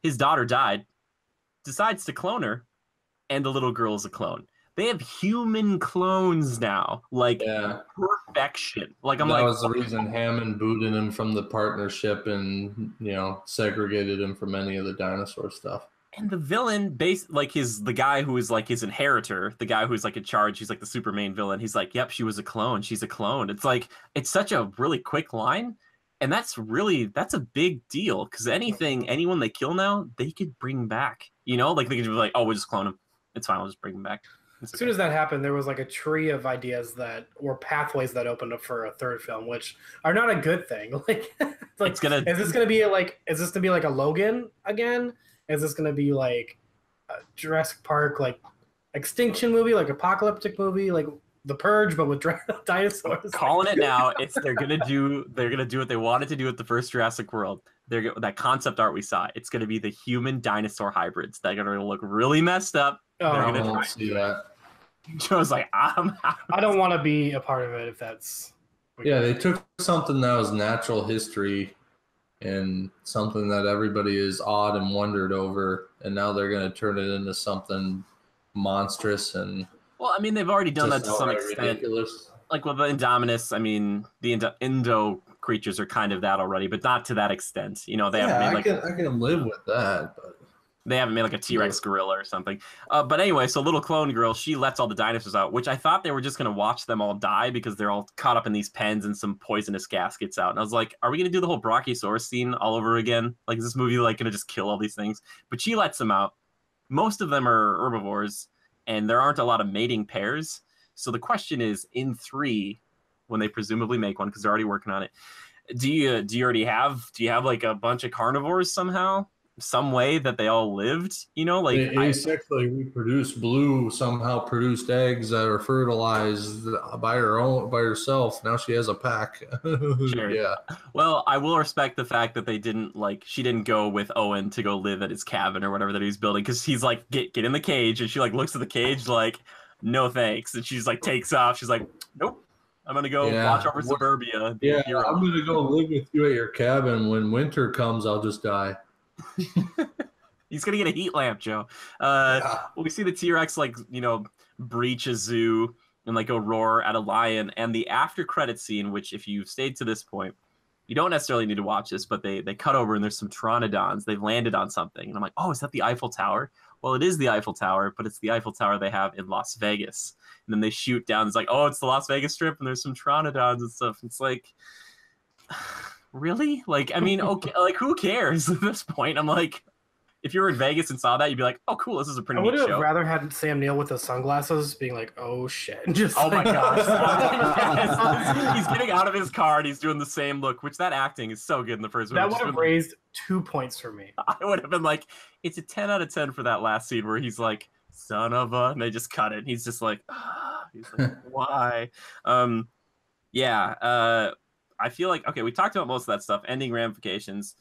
His daughter died, decides to clone her, and the little girl is a clone. They have human clones now, like perfection. Like that was the reason Hammond booted him from the partnership and segregated him from any of the dinosaur stuff. And the villain, the guy who is like his inheritor, the guy who's like in charge, he's like the super main villain. He's like, yep, she was a clone. She's a clone. It's like, it's such a really quick line. And that's a big deal, because anyone they kill now, they could bring back, like they could be like, oh, we'll just clone him. It's fine. We'll just bring him back. As soon as that happened, there was like a tree of ideas or pathways that opened up for a third film, which are not a good thing. Is this gonna be like a Logan again? Is this going to be like a Jurassic Park, like extinction movie, like apocalyptic movie, like The Purge, but with dinosaurs? Calling it now. They're gonna do what they wanted to do with the first Jurassic World. That concept art we saw. It's gonna be the human dinosaur hybrids. They're gonna look really messed up. I don't see that. Joe's like, I don't want to be a part of it if that's. They took something that was natural history and something that everybody is awed and wondered over, and now they're going to turn it into something monstrous. And Well, I mean, they've already done that to some extent. Ridiculous. Like with the Indominus, I mean, the Indo creatures are kind of that already, but not to that extent. You know, they haven't made like I can live with that, but they haven't made like a T-Rex gorilla or something. But anyway, so little clone girl, she lets all the dinosaurs out, which I thought they were just gonna watch them all die because they're all caught up in these pens and some poisonous gas gets out. And I was like, are we gonna do the whole Brachiosaurus scene all over again? Like, is this movie like gonna just kill all these things? But she lets them out. Most of them are herbivores, and there aren't a lot of mating pairs. So the question is, in 3, when they presumably make one, because they're already working on it, do you have like a bunch of carnivores somehow, some way that they all lived? You know, like asexually reproduced. Blue somehow produced eggs that are fertilized by herself. Now she has a pack. Sure. Yeah. Well, I will respect the fact that she didn't go with Owen to go live at his cabin or whatever that he's building, because he's like, get in the cage, and she like looks at the cage like, no thanks, and she's like takes off. She's like, nope, I'm gonna go watch over suburbia. Yeah, I'm gonna go live with you at your cabin. When winter comes, I'll just die. He's gonna get a heat lamp, Joe. We see the T-Rex like, you know, breach a zoo and like go roar at a lion, and the after credit scene, which if you've stayed to this point, you don't necessarily need to watch this, but they cut over and there's some pteranodons. They've landed on something, and I'm like, oh, is that the Eiffel Tower? Well, it is the Eiffel Tower, but it's the Eiffel Tower they have in Las Vegas. And then they shoot down. It's like, oh, it's the Las Vegas Strip, and there's some pteranodons and stuff. It's like, really? Like, I mean, okay, like, who cares at this point? I'm like, if you were in Vegas and saw that, you'd be like, oh, cool, this is a pretty neat show. I would have rather had Sam Neill with the sunglasses being like, oh, shit. Just oh, my gosh. He's getting out of his car, and he's doing the same look, which that acting is so good in the first movie. That would have raised 2 points for me. I would have been like, it's a 10 out of 10 for that last scene where he's like, son of a, and they just cut it. And he's just like, he's like, why? I feel like, okay, we talked about most of that stuff, ending ramifications.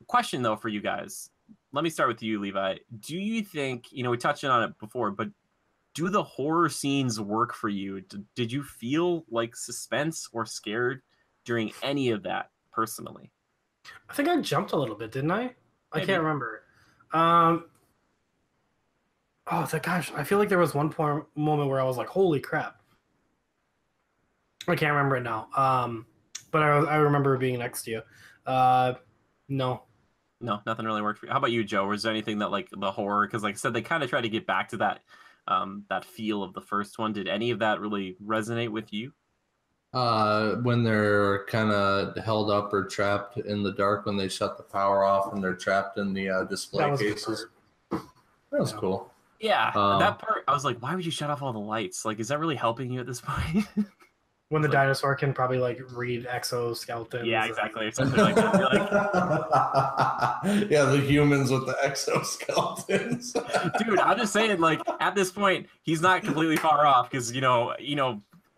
Question though for you guys, let me start with you, Levi. Do you think, you know, we touched on it before, but do the horror scenes work for you? Did you feel like suspense or scared during any of that personally? I think I jumped a little bit, didn't I? Maybe. I can't remember. Gosh, I feel like there was one moment where I was like, holy crap. I can't remember it now. But I remember being next to you. No, nothing really worked for you. How about you, Joe? Was there anything that like the horror? Because like I said, they kind of tried to get back to that that feel of the first one. Did any of that really resonate with you? When they're kind of held up or trapped in the dark, when they shut the power off and they're trapped in the display cases. That was cool. Yeah, that part, I was like, why would you shut off all the lights? Like, is that really helping you at this point? When the dinosaur can probably like read exoskeletons. Yeah, exactly. Something like that. Like, yeah, the humans with the exoskeletons. Dude, I'm just saying, like, at this point, he's not completely far off because you know,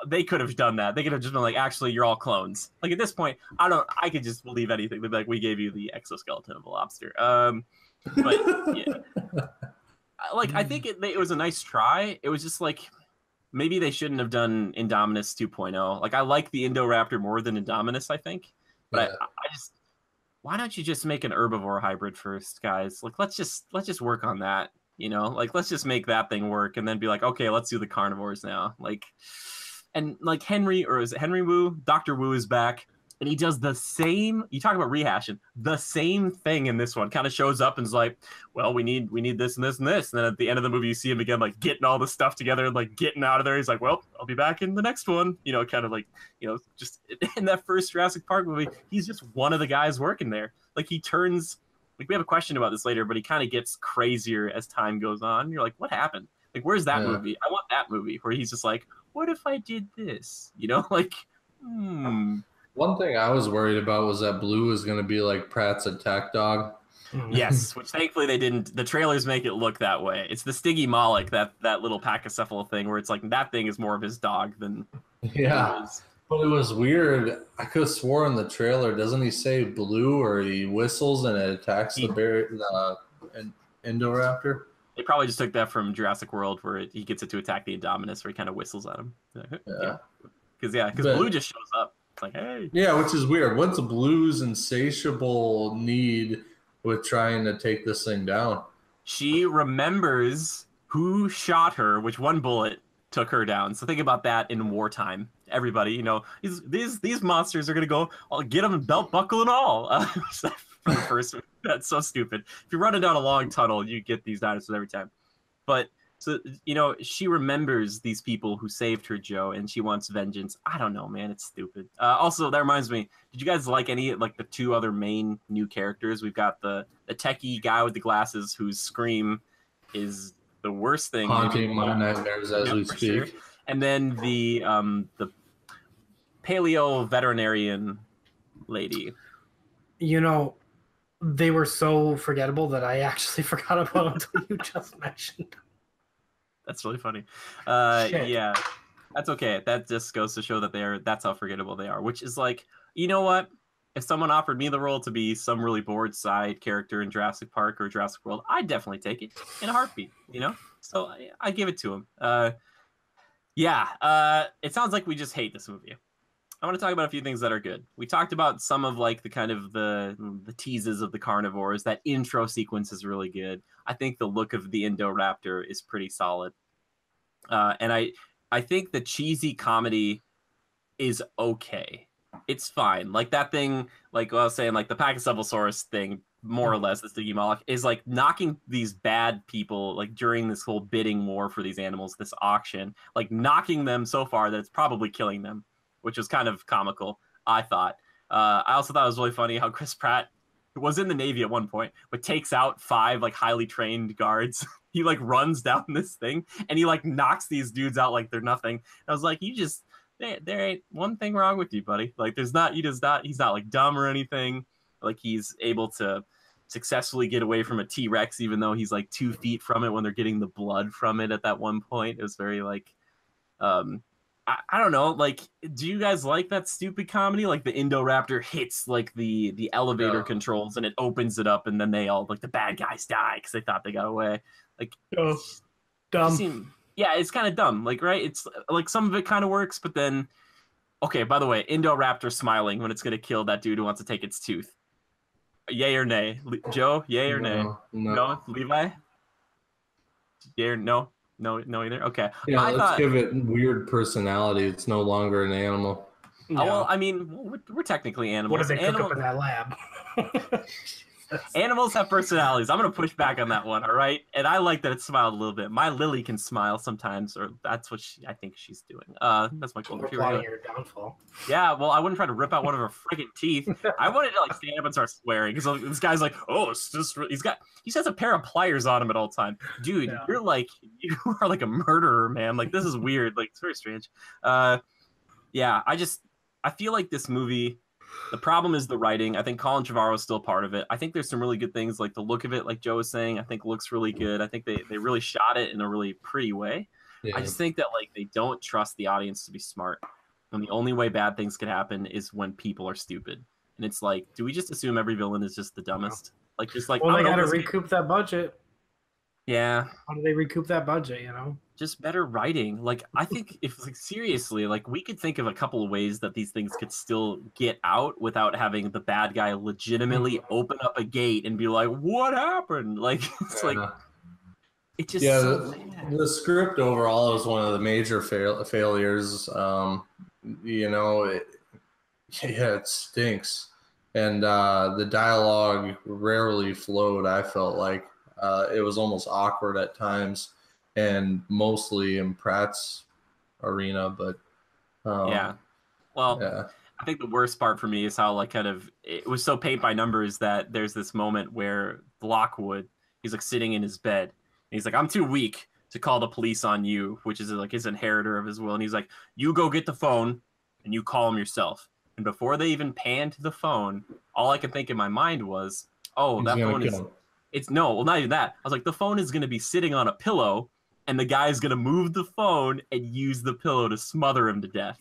they could have done that. They could have just been like, actually, you're all clones. Like at this point, I could just believe anything. They'd be like, we gave you the exoskeleton of a lobster. But yeah, like I think it was a nice try. It was just like, maybe they shouldn't have done Indominus 2.0. Like, I like the Indoraptor more than Indominus, I think. But yeah. I just, why don't you just make an herbivore hybrid first, guys? Like, let's just work on that, you know? Like, let's just make that thing work and then be like, okay, let's do the carnivores now. Like, and like Henry, or is it Henry Wu? Dr. Wu is back. And he does the same, you talk about rehashing, the same thing in this one. Kind of shows up and is like, well, we need this and this and this. And then at the end of the movie, you see him again, like getting all the stuff together and like getting out of there. He's like, well, I'll be back in the next one. You know, kind of like, you know, just in that first Jurassic Park movie, he's just one of the guys working there. Like he turns, like we have a question about this later, but he kind of gets crazier as time goes on. You're like, what happened? Like, where's that movie? I want that movie where he's just like, what if I did this? You know, like, One thing I was worried about was that Blue is going to be like Pratt's attack dog. Yes, which thankfully they didn't. The trailers make it look that way. It's the Stiggy Moloch, that little pachycephalo thing, where it's like that thing is more of his dog than. Yeah, but it was weird. I could have swore in the trailer, doesn't he say Blue, or he whistles and it attacks the Indoraptor? They probably just took that from Jurassic World, where he gets it to attack the Indominus, where he kind of whistles at him. Because Blue just shows up. Like, hey. Yeah, which is weird. What's Blue's insatiable need with trying to take this thing down? She remembers who shot her, which one bullet took her down. So think about that in wartime. Everybody, you know, these monsters are gonna go. I'll get them belt buckle and all. For the first, that's so stupid. If you're running down a long tunnel, you get these dinosaurs every time. But so you know, she remembers these people who saved her, Joe, and she wants vengeance. I don't know, man. It's stupid. Also, that reminds me. Did you guys like any like the two other main new characters? We've got the techie guy with the glasses whose scream is the worst thing. Haunting my nightmares as we speak. Sure. And then the paleo veterinarian lady. You know, they were so forgettable that I actually forgot about them until you just mentioned them. That's really funny. Yeah, that's okay. That just goes to show that that's how forgettable they are. Which is like, you know what? If someone offered me the role to be some really bored side character in Jurassic Park or Jurassic World, I'd definitely take it in a heartbeat. You know, so I give it to him. It sounds like we just hate this movie. I want to talk about a few things that are good. We talked about some of like the kind of the teases of the carnivores. That intro sequence is really good. I think the look of the Indoraptor is pretty solid. And I think the cheesy comedy is okay. It's fine. Like that thing, like I was saying, like the Pachycephalosaurus thing, more or less, the Sticky Moloch, is like knocking these bad people, like during this whole bidding war for these animals, this auction, like knocking them so far that it's probably killing them, which was kind of comical, I thought. I also thought it was really funny how Chris Pratt was in the Navy at one point, but takes out 5 like highly trained guards. He like runs down this thing and he like knocks these dudes out like they're nothing. I was like, there ain't one thing wrong with you, buddy. Like he's not like dumb or anything. Like he's able to successfully get away from a T-Rex, even though he's like 2 feet from it when they're getting the blood from it at that one point. It was very like, I don't know. Like, do you guys like that stupid comedy? Like the Indoraptor hits like the elevator controls and it opens it up, and then they all like the bad guys die because they thought they got away. Like, dumb. Yeah, it's kind of dumb. Like, right? It's like some of it kind of works, but then, okay. By the way, Indoraptor smiling when it's gonna kill that dude who wants to take its tooth. Yay or nay, Joe? Yay or nay? No, Levi. Yay or no? No, either. Okay. Yeah, let's give it weird personality. It's no longer an animal. Yeah. Well, I mean, we're technically animals. What do they cook up in that lab? Animals have personalities. I'm going to push back on that one, all right? And I like that it smiled a little bit. My Lily can smile sometimes, or that's what I think she's doing. That's my goal. Plotting your downfall. Yeah, well, I wouldn't try to rip out one of her friggin' teeth. I wanted to like stand up and start swearing because this guy's like, oh, it's just he has a pair of pliers on him at all time. Dude, you are like a murderer, man. Like this is weird. Like it's very strange. I feel like this movie. The problem is the writing. I think Colin Trevorrow is still part of it. I think there's some really good things, like the look of it, like Joe was saying, I think looks really good. I think they really shot it in a really pretty way. Yeah. I just think that like they don't trust the audience to be smart. And the only way bad things could happen is when people are stupid. And it's like, do we just assume every villain is just the dumbest? Like just like, well, they got to recoup that budget. Yeah. How do they recoup that budget, you know? Just better writing. Like I think if like seriously, like we could think of a couple of ways that these things could still get out without having the bad guy legitimately open up a gate and be like, "What happened?" Like it's like it just the script overall is one of the major failures. You know, it stinks, and the dialogue rarely flowed. I felt like it was almost awkward at times. And mostly in Pratt's arena, but I think the worst part for me is how like kind of it was so paint by numbers that there's this moment where Lockwood, he's like sitting in his bed and he's like, I'm too weak to call the police on you, which is like his inheritor of his will, and he's like, you go get the phone and you call him yourself. And before they even panned to the phone, all I could think in my mind was, oh, that phone is not even that. I was like, the phone is gonna be sitting on a pillow. And the guy's going to move the phone and use the pillow to smother him to death.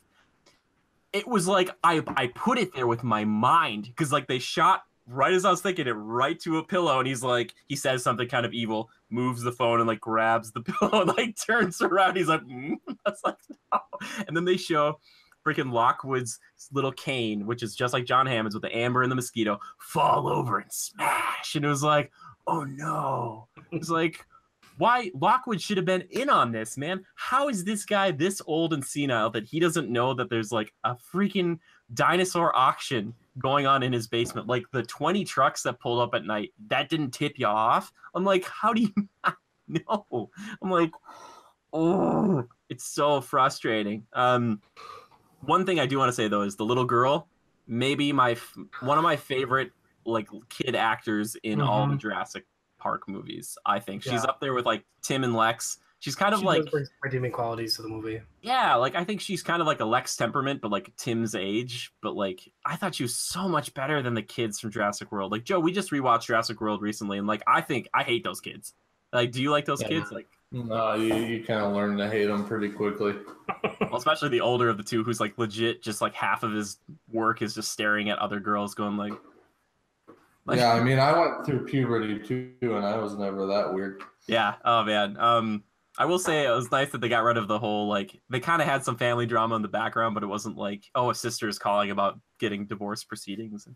It was like, I put it there with my mind. Because like they shot right as I was thinking it right to a pillow. And he's like, he says something kind of evil, moves the phone and like grabs the pillow and like turns around. He's like, that's like, no. And then they show freaking Lockwood's little cane, which is just like John Hammond's with the amber and the mosquito, fall over and smash. And it was like, oh no. It's like, why Lockwood should have been in on this, man. How is this guy this old and senile that he doesn't know that there's like a freaking dinosaur auction going on in his basement? Like the 20 trucks that pulled up at night, that didn't tip you off? I'm like, how do you not know? I'm like, oh, it's so frustrating. One thing I do want to say though is the little girl, maybe one of my favorite like kid actors in all the Jurassic Park movies. I think she's up there with like Tim and Lex. She's kind of she like does bring redeeming qualities to the movie. Yeah, like I think she's kind of like a Lex temperament, but like Tim's age. But like I thought she was so much better than the kids from Jurassic World. Like Joe, we just rewatched Jurassic World recently, and like I hate those kids. Like, do you like those kids? Like, no, you kind of learn to hate them pretty quickly. Well, especially the older of the two, who's like legit, just like half of his work is just staring at other girls, going like yeah, I mean, I went through puberty too, and I was never that weird. Yeah. Oh man. I will say it was nice that they got rid of the whole like they kind of had some family drama in the background, but it wasn't like, oh, a sister is calling about getting divorce proceedings.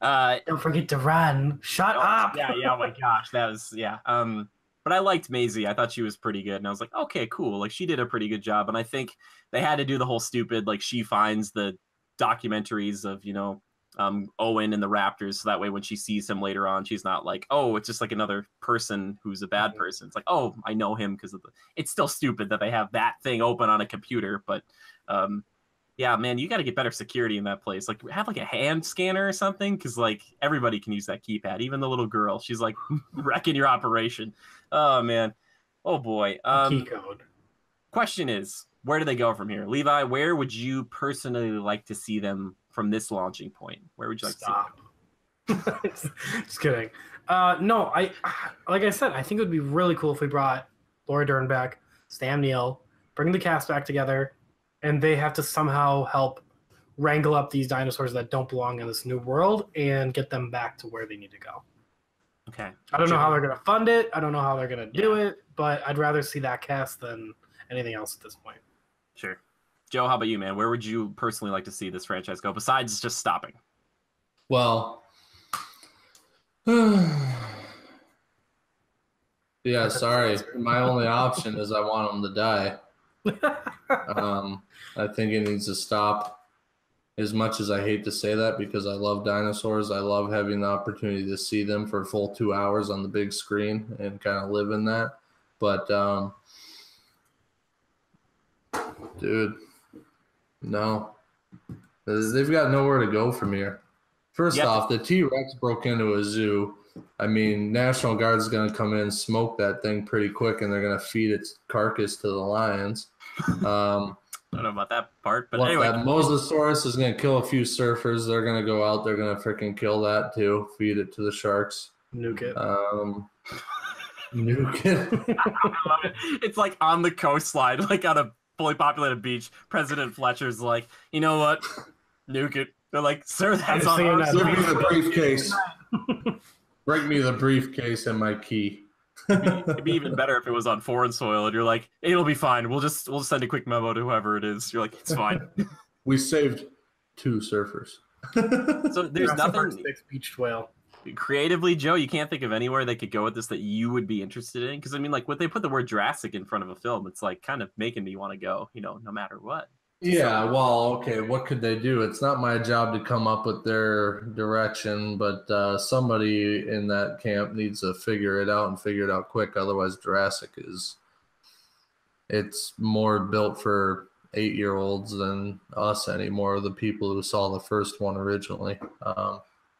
Don't forget to run. Shut up. Yeah. Oh my gosh, that was But I liked Maisie. I thought she was pretty good, and I was like, okay, cool. Like she did a pretty good job, and I think they had to do the whole stupid like she finds the documentaries of Owen and the Raptors, so that way when she sees him later on, she's not like, oh, it's just like another person who's a bad person. It's like, oh, I know him because of it's still stupid that they have that thing open on a computer, but yeah, man, you got to get better security in that place. Like have like a hand scanner or something, because like everybody can use that keypad, even the little girl. She's like wrecking your operation. Oh man, oh boy. Key code. Question is, where do they go from here? Levi, where would you personally like to see them from this launching point? Where would you like to see them? Just kidding. No, like I said, I think it would be really cool if we brought Laura Dern back, Sam Neill, bring the cast back together, and they have to somehow help wrangle up these dinosaurs that don't belong in this new world and get them back to where they need to go. Okay. I don't know how they're going to fund it. I don't know how they're going to do it, but I'd rather see that cast than anything else at this point. Sure. Joe, how about you, man? Where would you personally like to see this franchise go besides just stopping? Well, yeah, sorry. My only option is I want them to die. I think it needs to stop. As much as I hate to say that, because I love dinosaurs, I love having the opportunity to see them for a full 2 hours on the big screen and kind of live in that. But, dude, no. They've got nowhere to go from here. First off, the T-Rex broke into a zoo. I mean, National Guard's going to come in, smoke that thing pretty quick, and they're going to feed its carcass to the lions. I don't know about that part, but anyway. That Mosasaurus is going to kill a few surfers. They're going to go out. They're going to freaking kill that too. Feed it to the sharks. Nuke it. Nuke it. I love it. It's like on the coastline, like on a fully populated beach. President Fletcher's like, you know what? Nuke it. They're like, sir, that's on our Give me the briefcase. Bring me the briefcase and my key. It'd be even better if it was on foreign soil and you're like, it'll be fine. We'll send a quick memo to whoever it is. You're like, it's fine. We saved 2 surfers. So there's nothing beached whale. Creatively, Joe, you can't think of anywhere they could go with this that you would be interested in? Because I mean, like when they put the word Jurassic in front of a film, it's like kind of making me want to go, no matter what. Yeah, well, okay, what could they do? It's not my job to come up with their direction, but somebody in that camp needs to figure it out and figure it out quick. Otherwise, Jurassic it's more built for 8-year-olds than us anymore, the people who saw the first one originally.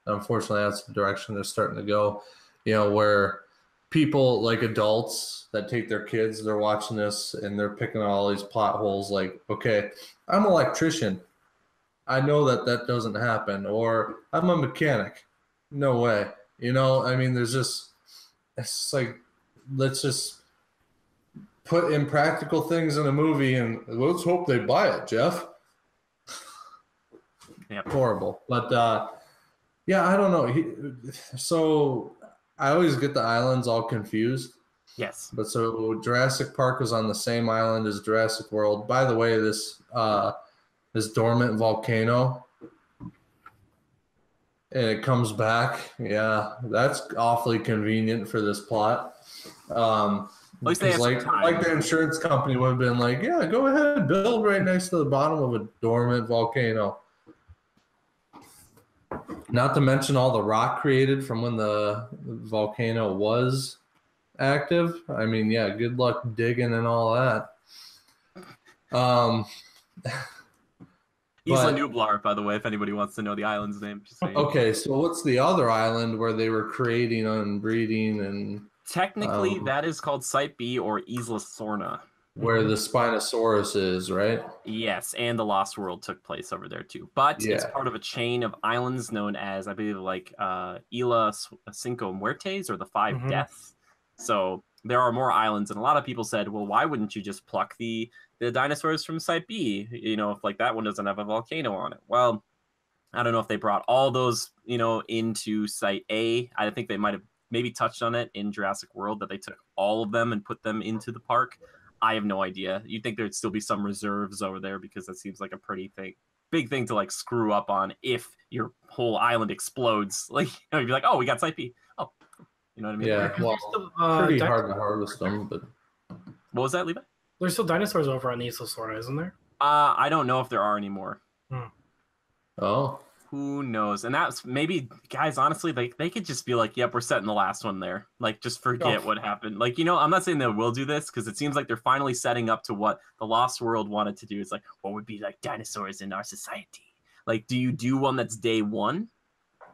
Unfortunately, that's the direction they're starting to go, where people like adults that take their kids, they're watching this and they're picking all these plot holes like, okay, I'm an electrician. I know that doesn't happen. Or I'm a mechanic. No way. I mean, it's just like, let's just put impractical things in a movie and let's hope they buy it, Jeff. Yep. Horrible. But, yeah, I don't know. So I always get the islands all confused. Yes. But so Jurassic Park was on the same island as Jurassic World. By the way, this dormant volcano, and it comes back. Yeah, that's awfully convenient for this plot. At least they have some time. Like the insurance company would have been like, yeah, go ahead, build right next to the bottom of a dormant volcano. Not to mention all the rock created from when the volcano was active. I mean, yeah, good luck digging and all that. Isla Nublar, by the way, if anybody wants to know the island's name. Just saying. Okay, so what's the other island where they were creating and breeding and... Technically, that is called Site B or Isla Sorna. Where the Spinosaurus is, right? Yes, and the Lost World took place over there too. But it's part of a chain of islands known as, I believe, like Isla Cinco Muertes or the Five Deaths. So there are more islands, and a lot of people said, well, why wouldn't you just pluck the dinosaurs from Site B? You know, if like that one doesn't have a volcano on it. Well, I don't know if they brought all those, you know, into Site A. I think they might have maybe touched on it in Jurassic World that they took all of them and put them into the park. I have no idea. You'd think there'd still be some reserves over there because that seems like a big thing to like screw up on if your whole island explodes. Like, you know, you'd be like, oh, we got Site B. Oh, you know what I mean? Yeah, well, pretty hard to harvest them. But what was that, Levi? There's still dinosaurs over on Isla Sorna, isn't there? I don't know if there are anymore. Oh. Who knows? And that's maybe, guys, honestly, they could just be like, yep, we're setting the last one there. Like, just forget what happened. Like, you know, I'm not saying they will do this because it seems like they're finally setting up to what the Lost World wanted to do. It's like, what would be like dinosaurs in our society? Like, do you do one that's day one?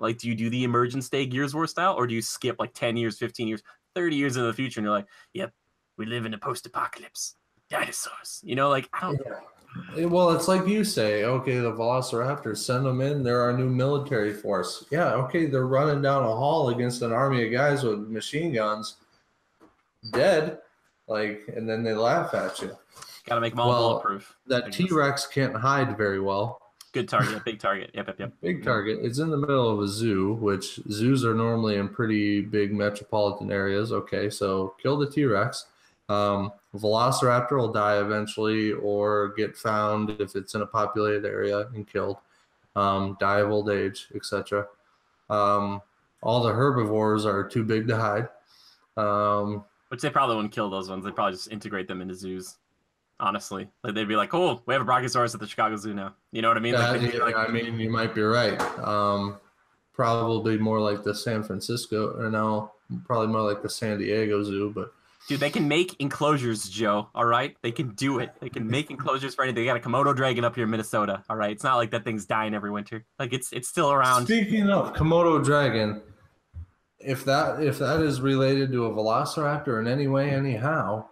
Like, do you do the Emergence Day Gears War style? Or do you skip like 10 years, 15 years, 30 years into the future and you're like, yep, we live in a post-apocalypse. Dinosaurs. You know, like, I don't know. Well, it's like you say, okay, the Velociraptors, send them in. They're our new military force. Yeah, okay, they're running down a hall against an army of guys with machine guns, dead, like, and then they laugh at you. Got to make them all bulletproof. That T-Rex can't hide very well. Good target, big target. Yep. Big target. It's in the middle of a zoo, which zoos are normally in pretty big metropolitan areas. Okay, so kill the T-Rex. Velociraptor will die eventually or get found if it's in a populated area and killed, die of old age, etc. All the herbivores are too big to hide. Which they probably wouldn't kill those ones. They'd probably just integrate them into zoos. Honestly, like they'd be like, "Oh, we have a Brachiosaurus at the Chicago Zoo now." You know what I mean? I mean, you might be right. Probably more like the San Francisco, or no, probably more like the San Diego Zoo, but. Dude, they can make enclosures, Joe, all right? They can do it. They can make enclosures for anything. They got a Komodo dragon up here in Minnesota, all right? It's not like that thing's dying every winter. Like, it's still around. Speaking of Komodo dragon, if that is related to a velociraptor in any way, anyhow,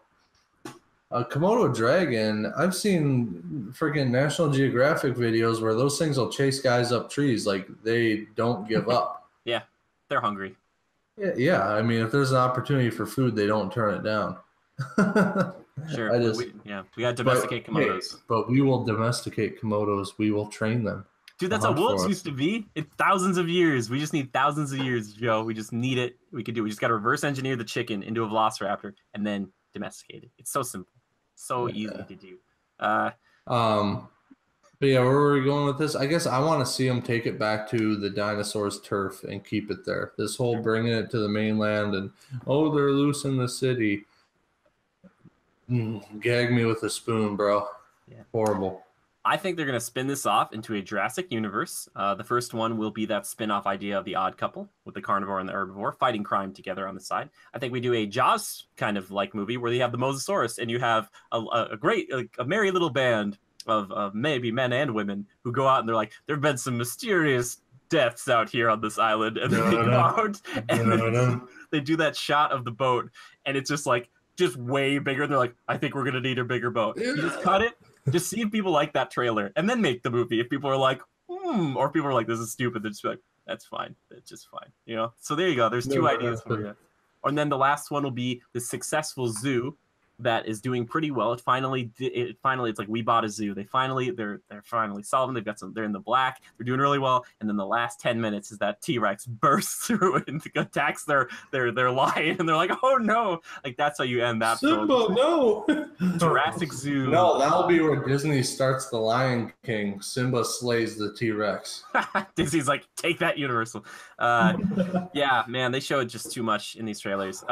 a Komodo dragon, I've seen freaking National Geographic videos where those things will chase guys up trees. Like, they don't give up. Yeah, they're hungry. Yeah, I mean, if there's an opportunity for food, they don't turn it down. Sure. We got to domesticate Komodos. But we will domesticate Komodos. We will train them. Dude, that's how wolves used to be. In thousands of years. We just need thousands of years, Joe. We just need it. We can do it. We just got to reverse engineer the chicken into a velociraptor and then domesticate it. It's so simple. So easy to do. But yeah, where are we going with this? I guess I want to see them take it back to the dinosaurs' turf and keep it there. This whole bringing it to the mainland and, oh, they're loose in the city. Gag me with a spoon, bro. Yeah. Horrible. I think they're going to spin this off into a Jurassic universe. The first one will be that spin-off idea of the odd couple with the carnivore and the herbivore fighting crime together on the side. I think we do a Jaws kind of like movie where you have the Mosasaurus and you have a great, like, a merry little band of maybe men and women who go out and they're like, there have been some mysterious deaths out here on this island, and then they go out and they do that shot of the boat and it's just like just way bigger. They're like, I think we're gonna need a bigger boat. You just cut it, just see if people like that trailer and then make the movie. If people are like, or people are like, this is stupid, they're just like, that's fine, it's just fine, you know. So there you go, there's two ideas for you. And then the last one will be the successful zoo that is doing pretty well. It's like we bought a zoo. They're finally solving. They're in the black. They're doing really well. And then the last 10 minutes is that T-Rex bursts through and attacks their lion, and they're like, oh no! Like, that's how you end that. Simba, no. Jurassic Zoo. No, that'll be where Disney starts the Lion King. Simba slays the T-Rex. Disney's like, take that, Universal. Yeah, man, they showed just too much in these trailers.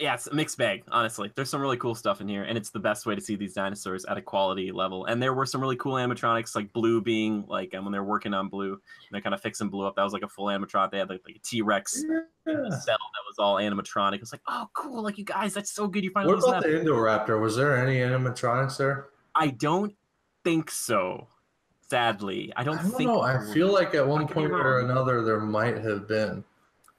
Yeah, it's a mixed bag, honestly. There's some really cool stuff in here, and it's the best way to see these dinosaurs at a quality level. And there were some really cool animatronics, like Blue being like when they were working on Blue, and they're kind of fixing Blue up. That was like a full animatronic. They had like a T-Rex in the cell that was all animatronic. It was like, oh, cool! Like you guys, that's so good. You finally. What about the Indoraptor? Was there any animatronics there? I don't think so. Sadly, I don't think. Know. I feel like at one point or another there might have been.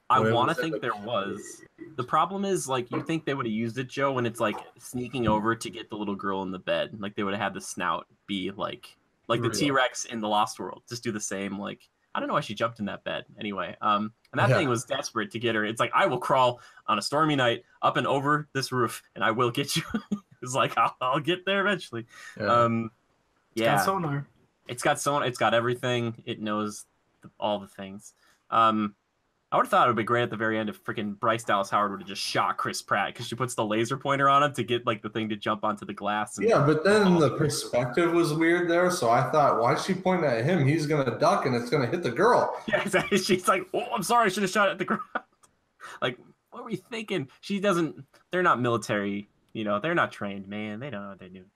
I want to think there was. The problem is, like, you think they would have used it, Joe, when it's like sneaking over to get the little girl in the bed. Like they would have had the snout be like the T-Rex in the Lost World. Just do the same. Like, I don't know why she jumped in that bed. Anyway, and that thing was desperate to get her. It's like, I will crawl on a stormy night up and over this roof, and I will get you. It's like I'll get there eventually. Yeah. It's got sonar. It's got sonar. It's got everything. It knows all the things. I would have thought it would be great at the very end if freaking Bryce Dallas Howard would have just shot Chris Pratt because she puts the laser pointer on him to get like the thing to jump onto the glass. Yeah, but then the perspective was weird there, so I thought, why is she pointing at him? He's gonna duck and it's gonna hit the girl. Yeah, exactly. She's like, oh, I'm sorry, I should have shot at the ground. Like, what were you thinking? She doesn't. They're not military. You know, they're not trained, man. They don't know what they're doing.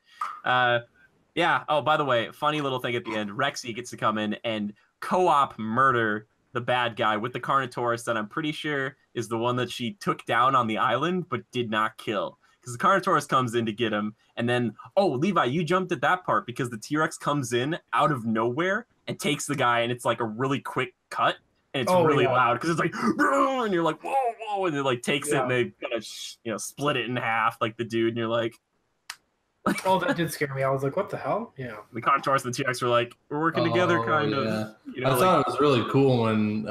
Yeah. Oh, by the way, funny little thing at the end. Rexy gets to come in and co-op murder the bad guy with the Carnotaurus that I'm pretty sure is the one that she took down on the island but did not kill. Because the Carnotaurus comes in to get him, and then, oh, Levi, you jumped at that part because the T-Rex comes in out of nowhere and takes the guy, and it's like a really quick cut, and it's really loud because it's like, and you're like, whoa, whoa, and it like takes it and they kind of split it in half like the dude, and you're like, oh, that did scare me. I was like, what the hell? Yeah. The Carnotaurus and the T-Rex were like, we're working together, kind of. You know, I thought it was really cool when,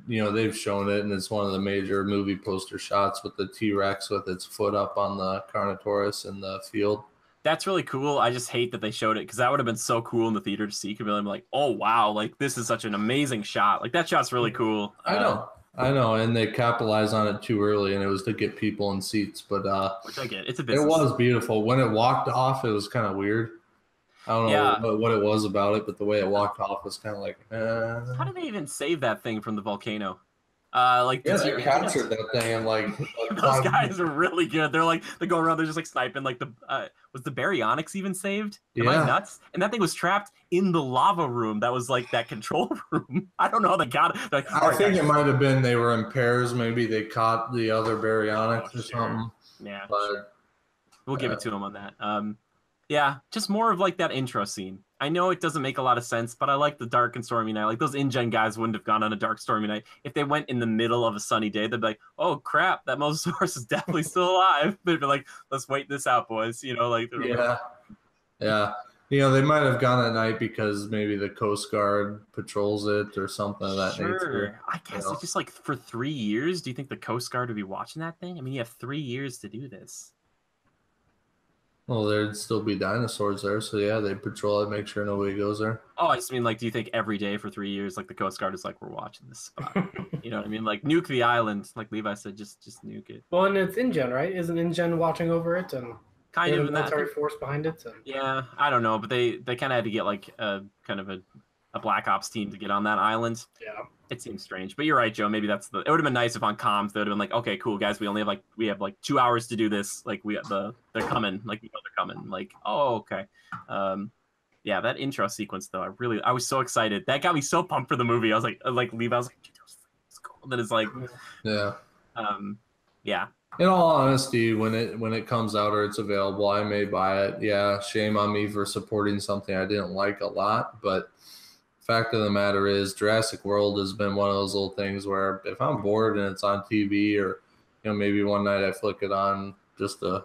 they've shown it, and it's one of the major movie poster shots with the T-Rex with its foot up on the Carnotaurus in the field. That's really cool. I just hate that they showed it because that would have been so cool in the theater to see. Could be like, oh, wow, like this is such an amazing shot. Like that shot's really cool. I know, and they capitalized on it too early, and it was to get people in seats. But which I get, it's a business. It was beautiful. When it walked off, it was kind of weird. I don't know what it was about it, but the way it walked off was kind of like. How did they even save that thing from the volcano? They captured that thing and like those guys are really good. They're like they go around, they're just like sniping. Like was the Baryonyx even saved? Am I nuts? And that thing was trapped in the lava room. That was like that control room. I don't know how they got it. Like, I think it might have been they were in pairs. Maybe they caught the other Baryonyx or something. Yeah, but we'll give it to them on that. Yeah, just more of like that intro scene. I know it doesn't make a lot of sense, but I like the dark and stormy night. Like those InGen guys wouldn't have gone on a dark, stormy night. If they went in the middle of a sunny day, they'd be like, oh crap, that Mosasaurus is definitely still alive. They'd be like, let's wait this out, boys. You know, like yeah. You know, they might have gone at night because maybe the Coast Guard patrols it or something of that nature. I guess it's just like for 3 years. Do you think the Coast Guard would be watching that thing? I mean, you have 3 years to do this. Well, there'd still be dinosaurs there, so yeah, they patrol it, make sure nobody goes there. Oh, I just mean, like, do you think every day for 3 years, like, the Coast Guard is like, we're watching this spot? You know what I mean? Like, nuke the island, like Levi said, just nuke it. Well, and it's InGen, right? Isn't InGen watching over it and kind of military force behind it? And... Yeah, I don't know, but they kind of had to get like a kind of a Black Ops team to get on that island. Yeah. It seems strange, but you're right, Joe. Maybe it would have been nice if on comms they would have been like, okay, cool, guys, we have 2 hours to do this. Like they're coming, like they're coming. Like, oh, okay. Yeah, that intro sequence though, I was so excited. That got me so pumped for the movie. I was like Levi, I was like, it's cool. And then it's like, yeah. Yeah. In all honesty, when it comes out or it's available, I may buy it. Yeah, shame on me for supporting something I didn't like a lot, but fact of the matter is Jurassic World has been one of those little things where if I'm bored and it's on TV or maybe one night I flick it on just to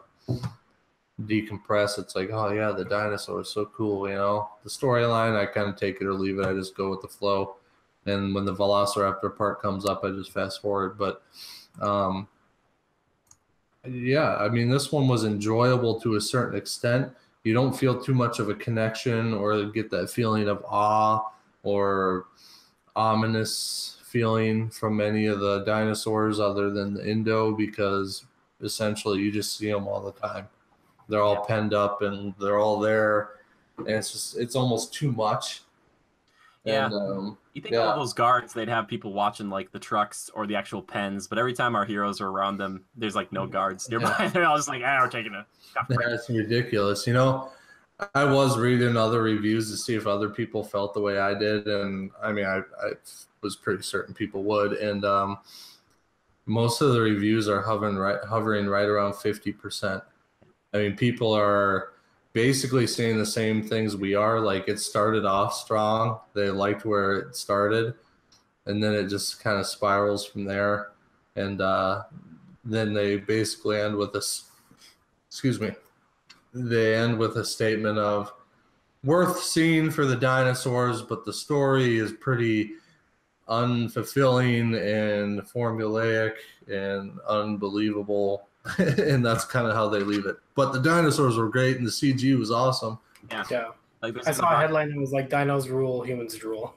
decompress, it's like, oh yeah, the dinosaur is so cool. The storyline, I kind of take it or leave it. I just go with the flow, and when the Velociraptor part comes up, I just fast forward. But yeah, I mean, this one was enjoyable to a certain extent. You don't feel too much of a connection or get that feeling of awe or ominous feeling from any of the dinosaurs other than the Indo, because essentially you just see them all the time. They're all penned up and they're all there, and it's almost too much. Yeah. And You think all those guards, they'd have people watching like the trucks or the actual pens, but every time our heroes are around them, there's like no guards nearby. Yeah. They're all just like, we're taking a That's ridiculous. You know, I was reading other reviews to see if other people felt the way I did, and I mean, I was pretty certain people would, and most of the reviews are hovering right around 50%. I mean, people are basically saying the same things we are. Like, it started off strong. They liked where it started, and then it just kind of spirals from there. And then they basically end with this, they end with a statement of worth seeing for the dinosaurs, but the story is pretty unfulfilling and formulaic and unbelievable. And that's kind of how they leave it. But the dinosaurs were great and the CG was awesome. Yeah. Like, I saw a headline that was like, dinos rule, humans drool.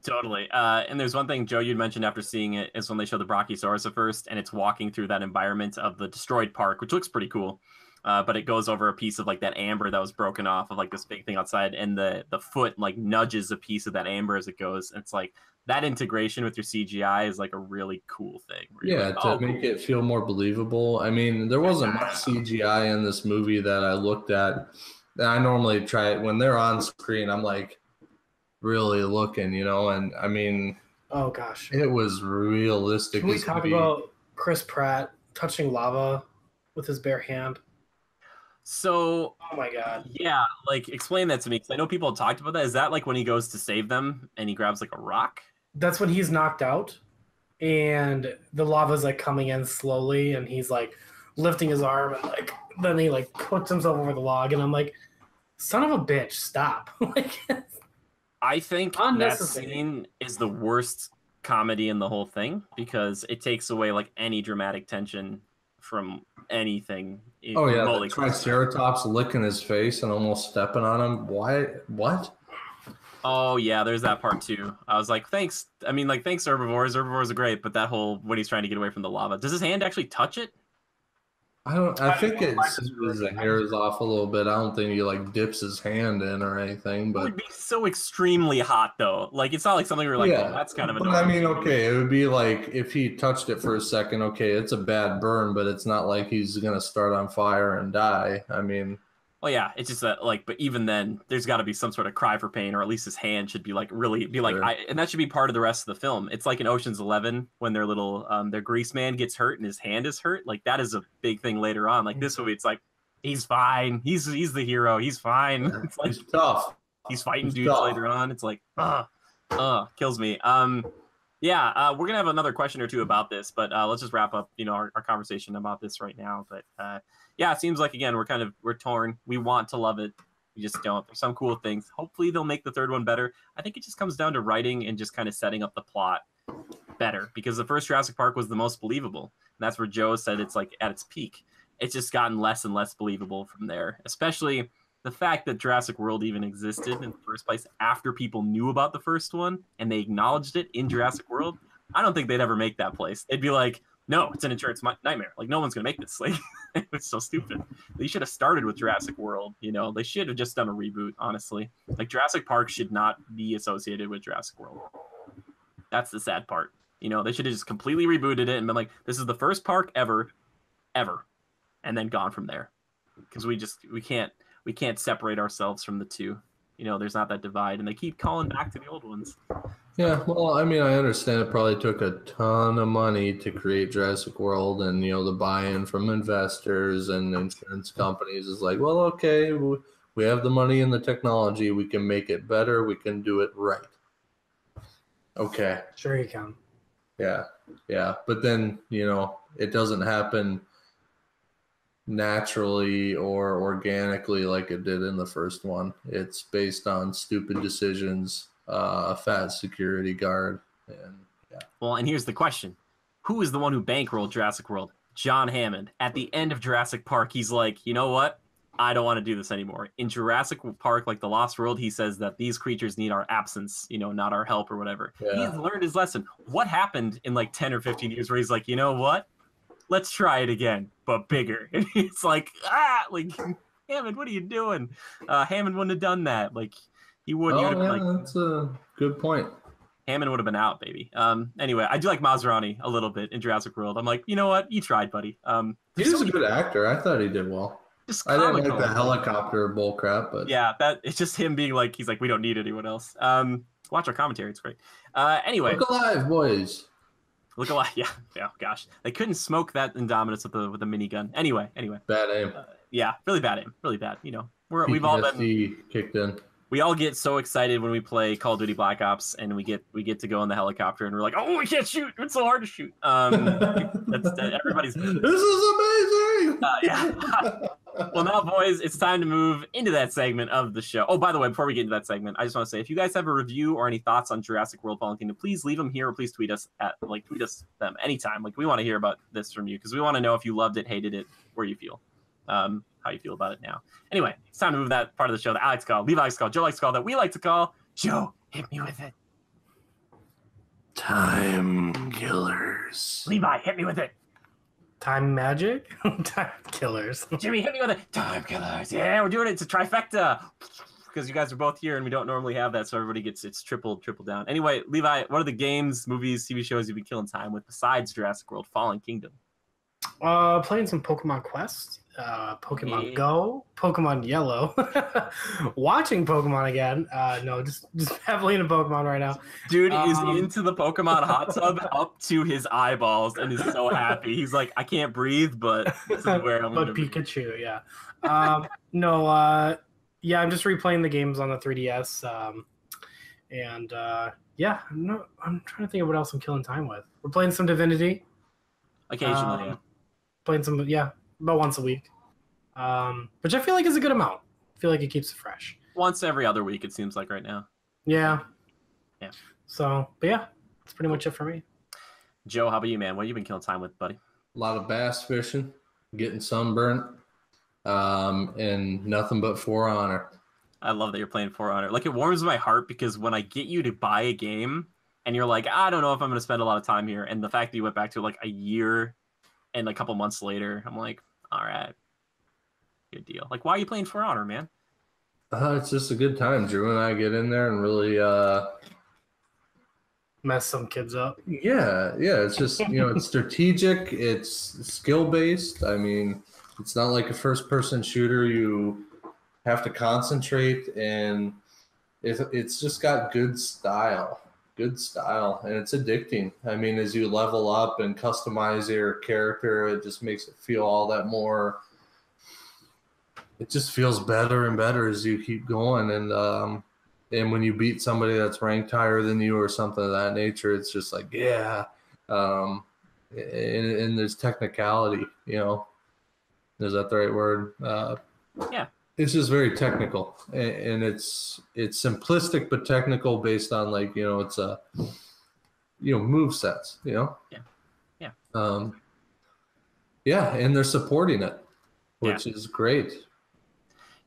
Totally. And there's one thing, Joe, you'd mentioned after seeing it is when they show the Brachiosaurus at first, and it's walking through that environment of the destroyed park, which looks pretty cool. But it goes over a piece of like that amber that was broken off of like this big thing outside, and the foot like nudges a piece of that amber as it goes. And it's like that integration with your CGI is like a really cool thing. Yeah, like, to make it feel more believable. I mean, there wasn't much CGI in this movie that I looked at. I normally try it when they're on screen. I'm like really looking, you know, and I mean, oh gosh, it was realistic. Can we talk about Chris Pratt touching lava with his bare hand? So, oh my god, yeah, like explain that to me, because I know people have talked about that. Is that like when he goes to save them and he grabs like a rock? That's when he's knocked out and the lava's like coming in slowly, and he's like lifting his arm, and like then he like puts himself over the log, and I'm like, son of a bitch, stop. Like, I think that scene is the worst comedy in the whole thing, because it takes away like any dramatic tension from anything. Oh yeah, the Triceratops licking his face and almost stepping on him. Why? What? Oh yeah, there's that part too. I was like, thanks. I mean, like, thanks, herbivores. Herbivores are great, but that whole when he's trying to get away from the lava, does his hand actually touch it? I think it's the hair is off a little bit. I don't think he like dips his hand in or anything. But it would be so extremely hot though. Like, it's not like something where like, oh, that's kind of annoying. But I mean, okay, it would be like if he touched it for a second. Okay, it's a bad burn, but it's not like he's gonna start on fire and die. I mean, well, yeah, it's just that like, but even then, there's got to be some sort of cry for pain, or at least his hand should be like really be like, and that should be part of the rest of the film. It's like in Ocean's 11 when their little their grease man gets hurt and his hand is hurt. Like, that is a big thing later on. Like, this movie, it's like, he's fine. He's the hero. He's fine. It's like, he's tough. He's fighting dudes later on. It's like, kills me. Yeah, we're gonna have another question or two about this, but let's just wrap up, our conversation about this right now. But yeah, it seems like, again, we're torn. We want to love it, we just don't. There's some cool things. Hopefully they'll make the third one better. I think it just comes down to writing and just kind of setting up the plot better, because the first Jurassic Park was the most believable, and that's where Joe said it's like at its peak. It's just gotten less and less believable from there, especially the fact that Jurassic World even existed in the first place after people knew about the first one and they acknowledged it in Jurassic World. I don't think they'd ever make that place. They'd be like, no, it's an insurance nightmare. Like, no one's going to make this. Like, it's so stupid. They should have started with Jurassic World. They should have just done a reboot, honestly. Like, Jurassic Park should not be associated with Jurassic World. That's the sad part. They should have just completely rebooted it and been like, this is the first park ever, and then gone from there. Because we can't separate ourselves from the two. There's not that divide, and they keep calling back to the old ones. Yeah, well, I mean, I understand it probably took a ton of money to create Jurassic World, and the buy-in from investors and insurance companies is like, well, okay, we have the money and the technology, we can make it better, we can do it right. Okay. Sure you can. Yeah, but then it doesn't happen naturally or organically like it did in the first one. It's based on stupid decisions, a fat security guard, and yeah. Well, and here's the question: who is the one who bankrolled Jurassic World? John Hammond. At the end of Jurassic Park, he's like, you know what? I don't want to do this anymore. In Jurassic Park, like The Lost World, he says that these creatures need our absence, not our help or whatever. Yeah. He's learned his lesson. What happened in like 10 or 15 years where he's like, you know what? Let's try it again, but bigger. And it's like, Hammond, what are you doing? Hammond wouldn't have done that. Like, He would. He would have been that's a good point. Hammond would have been out, baby. Anyway, I do like Maserati a little bit in Jurassic World. I'm like, you know what? You tried, buddy. He's a good actor. I thought he did well. I didn't like the helicopter bull crap, but yeah, it's just him being like, he's like, we don't need anyone else. Watch our commentary; it's great. Anyway, look alive, boys. Look alive. Yeah. Gosh, they couldn't smoke that Indominus with a minigun. Anyway. Bad aim. Yeah, really bad aim. Really bad. You know, we've all been kicked in. We all get so excited when we play Call of Duty Black Ops and we get to go in the helicopter and we're like, oh, we can't shoot. It's so hard to shoot. That's everybody's. This is amazing. Yeah. Well, now, boys, it's time to move into that segment of the show. Oh, by the way, before we get into that segment, I just want to say, if you guys have a review or any thoughts on Jurassic World Fallen Kingdom, please leave them here or please tweet us them anytime. Like, we want to hear about this from you because we want to know if you loved it, hated it, where you feel. How you feel about it now. Anyway, it's time to move that part of the show that I like to call, Levi likes to call, Joe likes to call, that we like to call. Joe, hit me with it. Timekillers. Levi, hit me with it. Time magic? Time killers. Jimmy, hit me with it. Timekillers. Yeah, we're doing it. It's a trifecta. Because you guys are both here and we don't normally have that, so everybody gets it's triple down. Anyway, Levi, what are the games, movies, TV shows you've been killing time with besides Jurassic World Fallen Kingdom? Playing some Pokemon Quest, Pokemon Go, Pokemon Yellow, watching Pokemon again. No, just heavily into Pokemon right now. Dude is into the Pokemon hot tub up to his eyeballs and is so happy. He's like, I can't breathe, but this is where I'm but Pikachu, yeah. Yeah, I'm just replaying the games on the 3DS. Yeah, I'm trying to think of what else I'm killing time with. We're playing some Divinity. Occasionally, yeah. Playing some, about once a week, which I feel like is a good amount. I feel like it keeps it fresh. Once every other week, it seems like right now. Yeah. Yeah. So, but yeah, that's pretty much it for me. Joe, how about you, man? What have you been killing time with, buddy? A lot of bass fishing, getting sunburnt, and nothing but For Honor. I love that you're playing For Honor. Like, it warms my heart because when I get you to buy a game and you're like, I don't know if I'm going to spend a lot of time here, and the fact that you went back to like a year and a couple months later, I'm like, all right, good deal. Like, why are you playing For Honor, man? It's just a good time. Drew and I get in there and really mess some kids up. Yeah. It's just, it's strategic. It's skill-based. I mean, it's not like a first-person shooter. You have to concentrate, and it's just got good style, and it's addicting. I mean, as you level up and customize your character, it just makes it feel all that more. It just feels better and better as you keep going, and when you beat somebody that's ranked higher than you or something of that nature, it's just like, yeah. And there's technicality, is that the right word? Yeah. It's just very technical, and it's simplistic but technical based on it's a move sets, Yeah. And they're supporting it, which is great.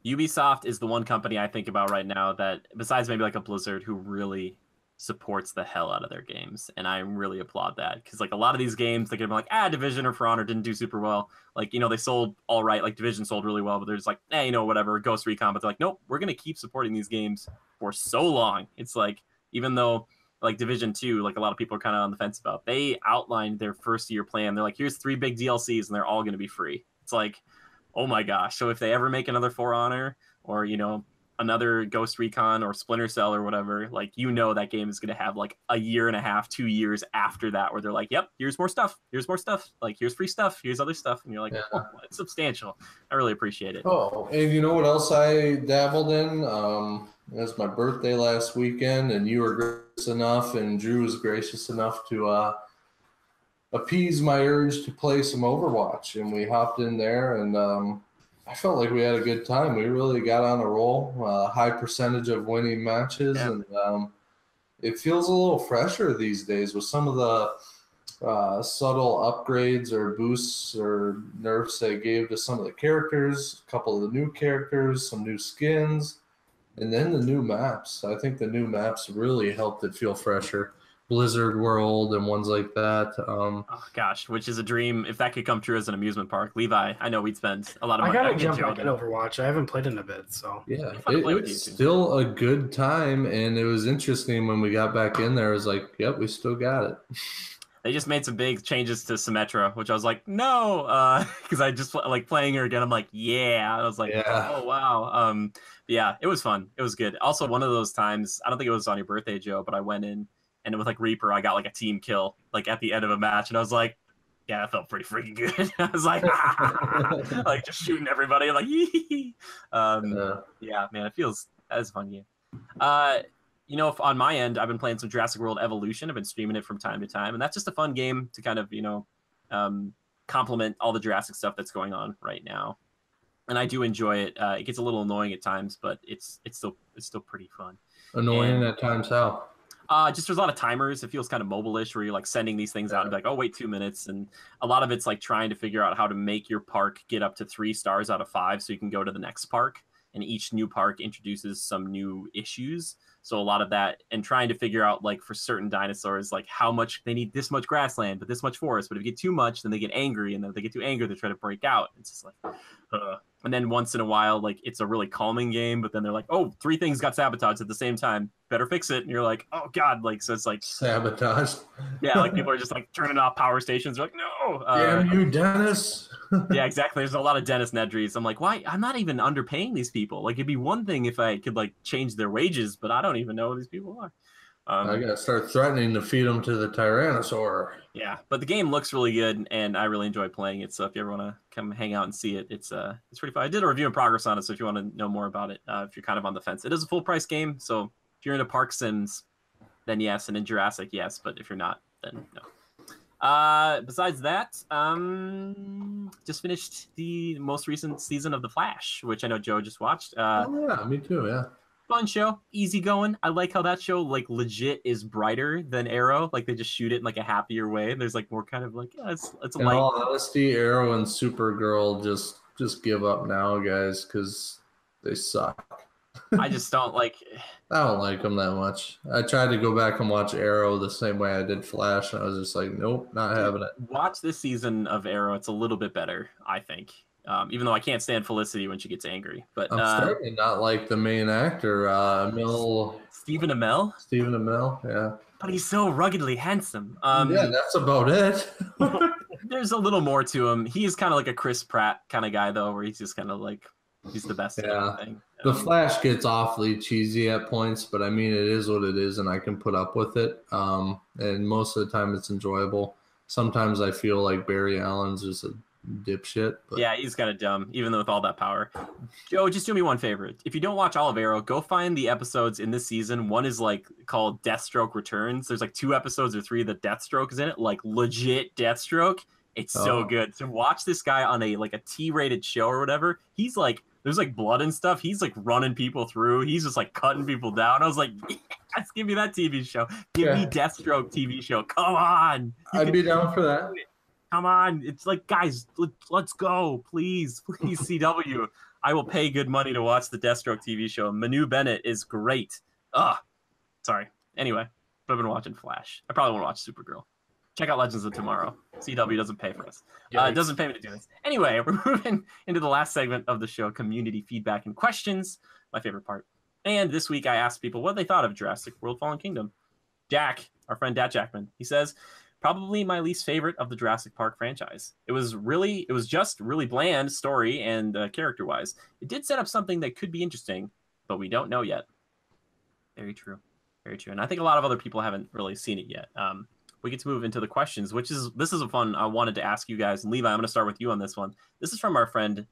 Ubisoft is the one company I think about right now that, besides maybe like a Blizzard, who really supports the hell out of their games, and I really applaud that, because like a lot of these games, they could be like, Division or For Honor didn't do super well, like they sold all right, like Division sold really well, but they're just like, whatever, Ghost Recon, but they're like, nope, we're gonna keep supporting these games for so long. It's like, even though like Division 2, like a lot of people are kind of on the fence about, they outlined their first year plan. They're like, here's 3 big DLCs and they're all gonna be free. It's like, oh my gosh. So if they ever make another For Honor or another Ghost Recon or Splinter Cell or whatever, like, that game is going to have like a year and a half, 2 years after that, where they're like, yep, here's more stuff, like here's free stuff, here's other stuff, and you're like, oh, it's substantial. I really appreciate it. Oh, and you know what else I dabbled in? It was my birthday last weekend, and you were gracious enough, and Drew was gracious enough to appease my urge to play some Overwatch, and we hopped in there, and I felt like we had a good time. We really got on a roll, high percentage of winning matches, and it feels a little fresher these days with some of the subtle upgrades or boosts or nerfs they gave to some of the characters, a couple of the new characters, some new skins, and then the new maps. I think the new maps really helped it feel fresher. Blizzard World and ones like that. Oh gosh, which is a dream if that could come true as an amusement park. Levi, I know we'd spend a lot of I money. gotta jump back in Overwatch. I haven't played in a bit, so yeah, it's still a good time, and it was interesting when we got back in there. It was like, yep, we still got it. They just made some big changes to Symmetra, which I was like, no, because I just like playing her again. I'm like, yeah. I was like, oh wow. Yeah, it was fun. It was good. Also, one of those times, I don't think it was on your birthday, Joe, but I went in and with like Reaper, I got like a team kill like at the end of a match, and I was like, yeah, that felt pretty freaking good. I was like, like just shooting everybody, like, yeah, man, it feels as a fun game. You know, on my end, I've been playing some Jurassic World Evolution. I've been streaming it from time to time, and that's just a fun game to kind of, you know, complement all the Jurassic stuff that's going on right now. And I do enjoy it. It gets a little annoying at times, but it's still pretty fun. Annoying at times how? Just there's a lot of timers. It feels kind of mobile-ish where you're like sending these things out and be like, oh, wait 2 minutes. And a lot of it's like trying to figure out how to make your park get up to 3 stars out of 5 so you can go to the next park. And each new park introduces some new issues. So a lot of that, and trying to figure out, like, for certain dinosaurs, like how much they need this much grassland, but this much forest. But if you get too much, then they get angry. And then if they get too angry, they try to break out. It's just like, And then once in a while, like, it's a really calming game. But then they're like, oh, 3 things got sabotaged at the same time. Better fix it. And you're like, oh, God. Like, so it's like. Sabotage. Yeah, like people are just like turning off power stations. They're like, no. Damn you, Dennis. Yeah, exactly. There's a lot of Dennis Nedrys. I'm like, why? I'm not even underpaying these people. Like, it'd be one thing if I could, like, change their wages, but I don't even know who these people are. I gotta start threatening to feed them to the Tyrannosaur. Yeah, but the game looks really good, and I really enjoy playing it. So if you ever want to come hang out and see it, it's pretty fun. I did a review in progress on it, so if you want to know more about it, if you're kind of on the fence, it is a full price game. So if you're into park sims, then yes, and in Jurassic, yes. But if you're not, then no. Besides that, just finished the most recent season of The Flash, which I know Joe just watched. Oh yeah, me too. Yeah. Fun show, easy going. I like how that show like legit is brighter than Arrow. Like they just shoot it in like a happier way. There's like more kind of like it's a in light. all honesty, Arrow and Supergirl just give up now, guys, because they suck. I just don't like. I don't like them that much. I tried to go back and watch Arrow the same way I did Flash, and I was just like, nope, not having it. Watch this season of Arrow; it's a little bit better, I think. Even though I can't stand Felicity when she gets angry, but I'm starting to not like the main actor, Stephen Amell. Stephen Amell, yeah. But he's so ruggedly handsome. Yeah, that's about it. There's a little more to him. He's kind of like a Chris Pratt kind of guy, though, where he's just kind of like he's the best. Yeah. At everything. The Flash gets awfully cheesy at points, but I mean, it is what it is, and I can put up with it. And most of the time, it's enjoyable. Sometimes I feel like Barry Allen's just a dipshit. But... yeah, he's kind of dumb, even though with all that power. Joe, just do me one favor. If you don't watch all of Arrow, go find the episodes in this season. One is like called Deathstroke Returns. There's like 2 episodes or 3 that Deathstroke is in it, like legit Deathstroke. It's so good. So watch this guy on a like a T-rated show or whatever. He's like, there's like blood and stuff. He's like running people through. He's just like cutting people down. I was like, yes, give me that TV show. Give me Deathstroke TV show. Come on. I'd be down for that. Come on. It's like, guys, let's go. Please, CW. I will pay good money to watch the Deathstroke TV show. Manu Bennett is great. Sorry. Anyway, but I've been watching Flash. I probably want to watch Supergirl. Check out Legends of Tomorrow. CW doesn't pay for us. It doesn't pay me to do this. Anyway, we're moving into the last segment of the show, community feedback and questions, my favorite part. And this week I asked people what they thought of Jurassic World Fallen Kingdom. Jack, our friend Dat Jackman, he says, probably my least favorite of the Jurassic Park franchise. It was just really bland story and character-wise. It did set up something that could be interesting, but we don't know yet. Very true. Very true. And I think a lot of other people haven't really seen it yet. We get to move into the questions, this is a fun I wanted to ask you guys. And Levi, I'm going to start with you on this one. This is from our friend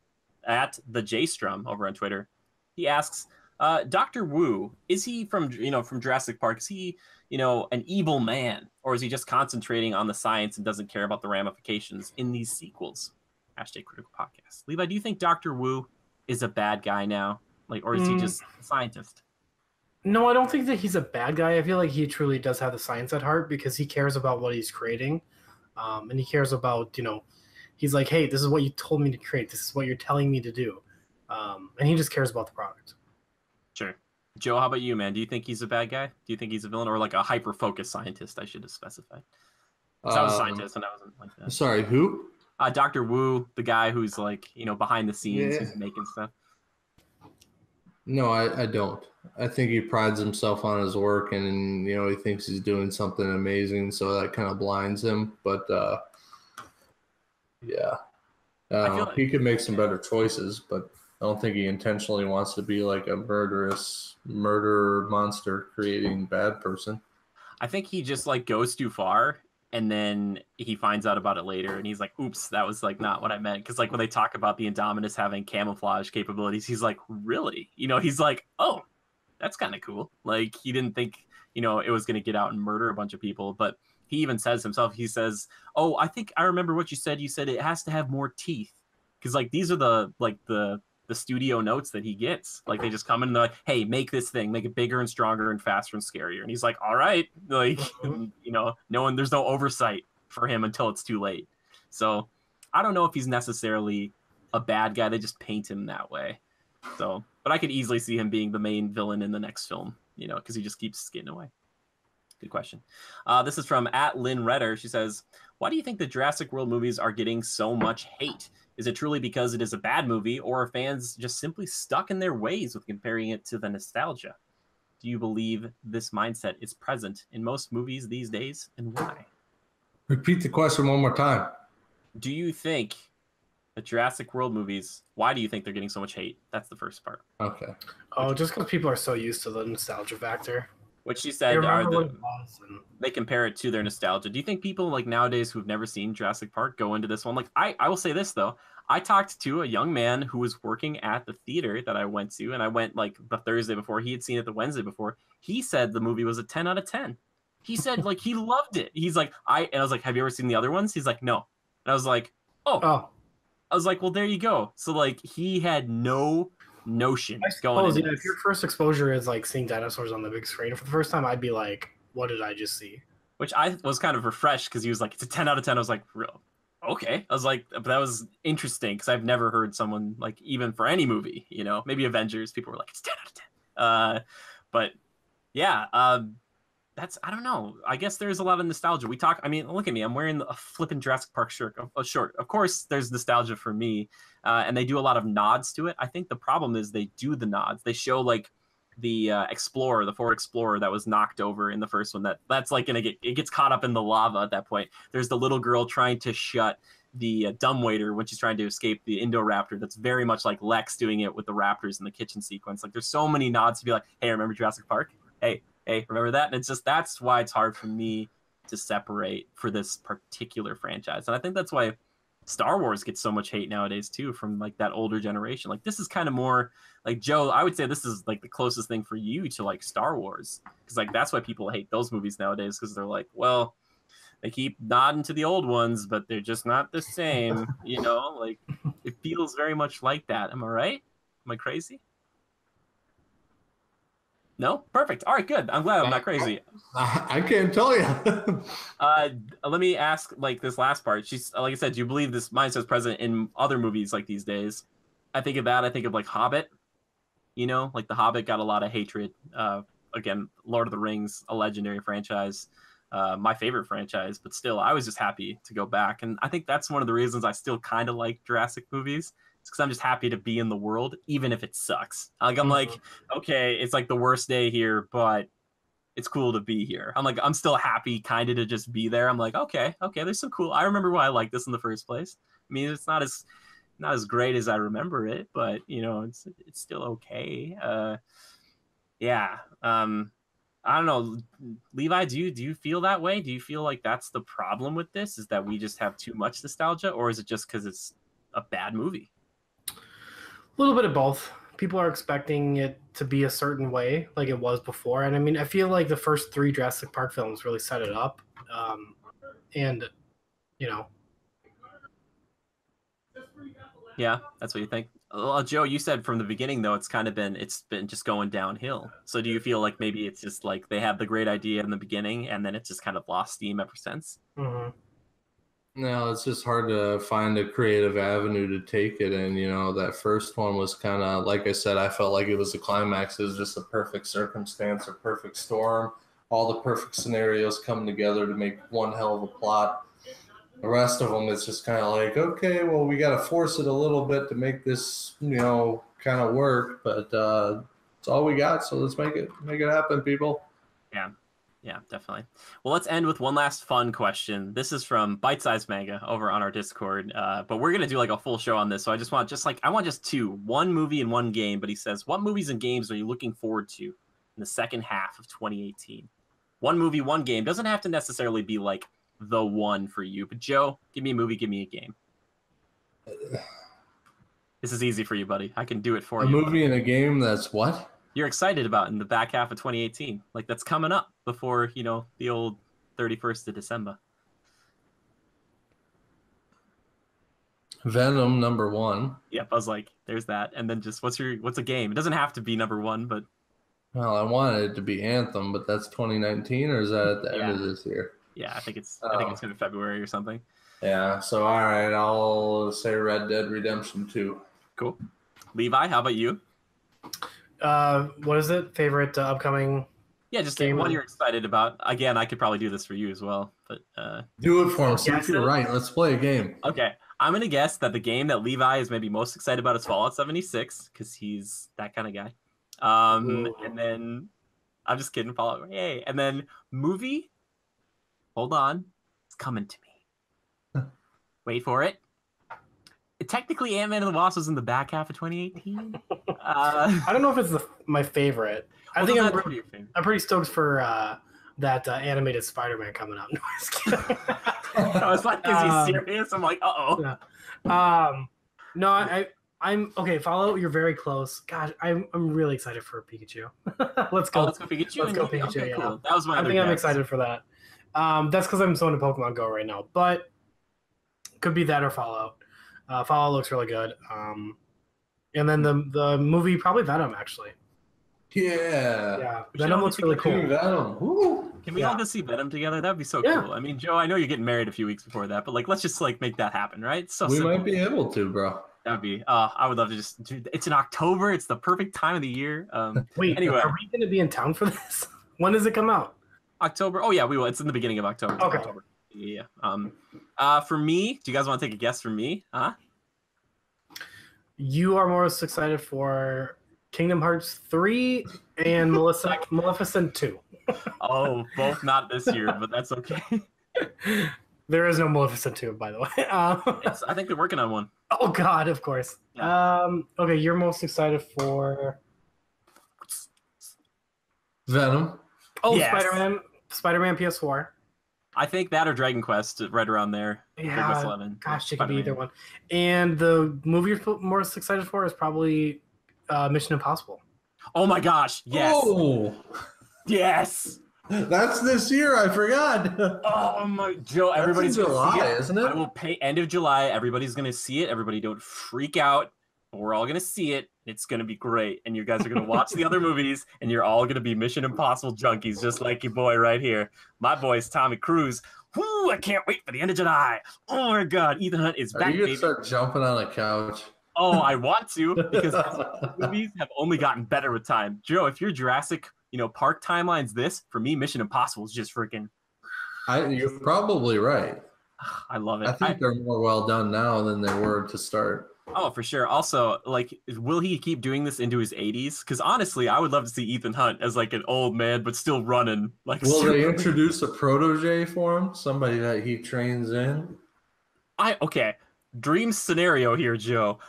at the JStrum over on Twitter. He asks, Dr. Wu, is he from Jurassic Park? Is he, an evil man, or is he just concentrating on the science and doesn't care about the ramifications in these sequels? #Critical Podcast. Levi, do you think Dr. Wu is a bad guy now? Or is he just a scientist? No, I don't think that he's a bad guy. I feel like he truly does have the science at heart because he cares about what he's creating. And he cares about, he's like, hey, this is what you told me to create. This is what you're telling me to do. And he just cares about the product. Sure. Joe, how about you, man? Do you think he's a bad guy? Do you think he's a villain or like a hyper-focused scientist? I should have specified. Because I was a scientist and I wasn't like that. Sorry, who? Dr. Wu, the guy who's like, behind the scenes, Yeah. who's making stuff. No, I don't. I think he prides himself on his work, and he thinks he's doing something amazing, so that kind of blinds him. But yeah, I feel like he could make some better choices, but I don't think he intentionally wants to be like a murderer monster creating bad person. I think he just like goes too far, and then he finds out about it later, and he's like, "Oops, that was like not what I meant." Because like when they talk about the Indominus having camouflage capabilities, he's like, "Really?" He's like, "Oh, that's kind of cool." Like he didn't think it was going to get out and murder a bunch of people, but he even says himself, he says, "Oh, I think I remember what you said. You said it has to have more teeth." Because like these are the studio notes that he gets. Like they just come in and they're like, "Hey, make this thing, make it bigger and stronger and faster and scarier." And he's like, "All right." Like, there's no oversight for him until it's too late. So I don't know if he's necessarily a bad guy. They just paint him that way. So, but I could easily see him being the main villain in the next film, because he just keeps getting away. Good question. This is from @LynRedder. She says, "Why do you think the Jurassic World movies are getting so much hate? Is it truly because it is a bad movie, or are fans just simply stuck in their ways with comparing it to the nostalgia? Do you believe this mindset is present in most movies these days, and why?" Repeat the question one more time. Do you think the Jurassic World movies, why do you think they're getting so much hate? That's the first part. Okay. Oh, just because people are so used to the nostalgia factor. Which she said they compare it to their nostalgia. Do you think people like nowadays who've never seen Jurassic Park go into this one? Like I will say this though. I talked to a young man who was working at the theater that I went to, and I went like the Thursday before. He had seen it the Wednesday before. He said the movie was a 10 out of 10. He said like he loved it. He's like, and I was like, "Have you ever seen the other ones?" He's like, "No." And I was like, "Oh." I was like, "Well, there you go." So like he had no notion going into if your first exposure is like seeing dinosaurs on the big screen for the first time, I'd be like, what did I just see? Which I was kind of refreshed because he was like, "It's a 10 out of 10. I was like, "Real? Okay." I was like, but that was interesting because I've never heard someone like, even for any movie, maybe Avengers, people were like, "It's 10 out of 10. But yeah, that's, I don't know. I guess there's a lot of nostalgia. I mean, look at me. I'm wearing a flippin' Jurassic Park shirt. Of course, there's nostalgia for me. And they do a lot of nods to it. I think the problem is they do the nods. They show like the Explorer, the Ford Explorer that was knocked over in the first one. That's like it gets caught up in the lava at that point. There's the little girl trying to shut the dumbwaiter when she's trying to escape the Indoraptor. That's very much like Lex doing it with the raptors in the kitchen sequence. Like there's so many nods to be like, "Hey, remember Jurassic Park? Hey, remember that?" And it's just, that's why it's hard for me to separate for this particular franchise. And I think that's why Star Wars gets so much hate nowadays too, from like that older generation. Like this is kind of more like, Joe, I would say this is like the closest thing for you to like Star Wars. Because like that's why people hate those movies nowadays, because they're like, well, they keep nodding to the old ones, but they're just not the same. Like it feels very much like that. Am I right? Am I crazy? No? Perfect. All right, good. I'm glad I'm not crazy. I can't tell you. Let me ask like this last part. She's like I said, do you believe this mindset's present in other movies like these days? I think of that. I think of like Hobbit. Like The Hobbit got a lot of hatred. Again, Lord of the Rings, a legendary franchise. My favorite franchise, but still, I was just happy to go back. And I think that's one of the reasons I still kind of like Jurassic movies. It's because I'm just happy to be in the world, even if it sucks. Like I'm like, okay, it's like the worst day here, but it's cool to be here. I'm like, I'm still happy kind of to just be there. I'm like, okay, there's some cool. I remember why I like this in the first place. I mean, it's not as great as I remember it, but it's still okay. Yeah. I don't know, Levi, do you feel that way? Do you feel like that's the problem with this, is that we just have too much nostalgia, or is it just because it's a bad movie? A little bit of both. People are expecting it to be a certain way, like it was before. And I mean, I feel like the first 3 Jurassic Park films really set it up. Yeah, that's what you think. Well, Joe, you said from the beginning though it's been just going downhill. So do you feel like maybe it's just like they had the great idea in the beginning and then it's just kind of lost steam ever since? Mm-hmm. No, it's just hard to find a creative avenue to take it in. You know, that first one was kind of, like I said, I felt like it was a climax. It was just a perfect circumstance, a perfect storm, all the perfect scenarios come together to make one hell of a plot. The rest of them, it's just kind of like, okay, well, we got to force it a little bit to make this, you know, kind of work. But it's all we got, so let's make it happen, people. Yeah. Yeah, definitely. Well, let's end with one last fun question. This is from Bite Size Manga over on our Discord. But we're gonna do like a full show on this. So I want just two, one movie and one game. But he says, what movies and games are you looking forward to in the second half of 2018? One movie, one game. Doesn't have to necessarily be like the one for you. But Joe, give me a movie, give me a game. This is easy for you, buddy. I can do it for you. A movie and a game that's what? You're excited about in the back half of 2018, like that's coming up before, you know, the old 31st of December. Venom #1. Yep, I was like, there's that. And then just what's a game? It doesn't have to be #1, but well, I wanted it to be Anthem, but that's 2019, or is that at the end of this year? Yeah, I think it's in February or something. Yeah, so all right, I'll say Red Dead Redemption 2. Cool. Levi, how about you? What is it? Favorite upcoming? Yeah, just game one you're excited about. Again, I could probably do this for you as well, but do it for him. See if you're right. Let's play a game. Okay, I'm gonna guess that the game that Levi is maybe most excited about is Fallout 76 because he's that kind of guy. And then I'm just kidding, Fallout. Yay! And then movie. Hold on, it's coming to me. Wait for it. Technically, Ant-Man and the Wasp was in the back half of 2018. I don't know if it's my favorite. I think I'm pretty stoked for that animated Spider-Man coming out. No, I was kidding. I was like, is he serious? I'm like, uh-oh. Yeah. No, I'm okay. Fallout, you're very close. Gosh, I'm really excited for Pikachu. Let's go. Let's go Pikachu. Let's go Pikachu. Okay, yeah. Cool. That was my other guess. I'm excited for that. That's because I'm so into Pokemon Go right now. But could be that or Fallout. Fallout looks really good. And then the movie, probably Venom, actually. Yeah. Venom looks really cool. Venom. Woo. Can we all go see Venom together? That'd be so cool. I mean, Joe, I know you're getting married a few weeks before that, but like, let's just like make that happen, right? So we simple. Might be able to, bro. That'd be. I would love to just do. It's in October. It's the perfect time of the year. Wait, anyway, are we going to be in town for this? When does it come out? October. Oh yeah, we will. It's in the beginning of October. Okay. October. Yeah. For me, do you guys want to take a guess for me? Huh? You are most excited for Kingdom Hearts 3 and Maleficent 2. Oh, both not this year, but that's okay. There is no Maleficent 2, by the way. I think they're working on one. Oh God, of course. Yeah. Okay, you're most excited for Venom. Oh, yes. Spider-Man PS4. I think that or Dragon Quest, right around there. Yeah, gosh, it could be either one. And the movie you're most excited for is probably Mission Impossible. Oh my gosh, yes. Oh. Yes. That's this year, I forgot. Oh my, Joe, everybody's in July, isn't it? I will pay end of July. Everybody's going to see it. Everybody don't freak out. We're all going to see it. It's going to be great. And you guys are going to watch the other movies, and you're all going to be Mission Impossible junkies, just like your boy right here. My boy's Tommy Cruise. Woo, I can't wait for the end of July. Oh, my God. Ethan Hunt is back, baby. Are you going to start jumping on a couch? Oh, I want to, because movies have only gotten better with time. Joe, if your Jurassic, Park timeline's this, for me, Mission Impossible is just freaking... You're probably right. I love it. I think they're more well done now than they were to start. Oh, for sure. Also, like, will he keep doing this into his 80s? Because honestly, I would love to see Ethan Hunt as like an old man, but still running. Like, will they introduce a protege for him? Somebody that he trains in? Okay. Dream scenario here, Joe.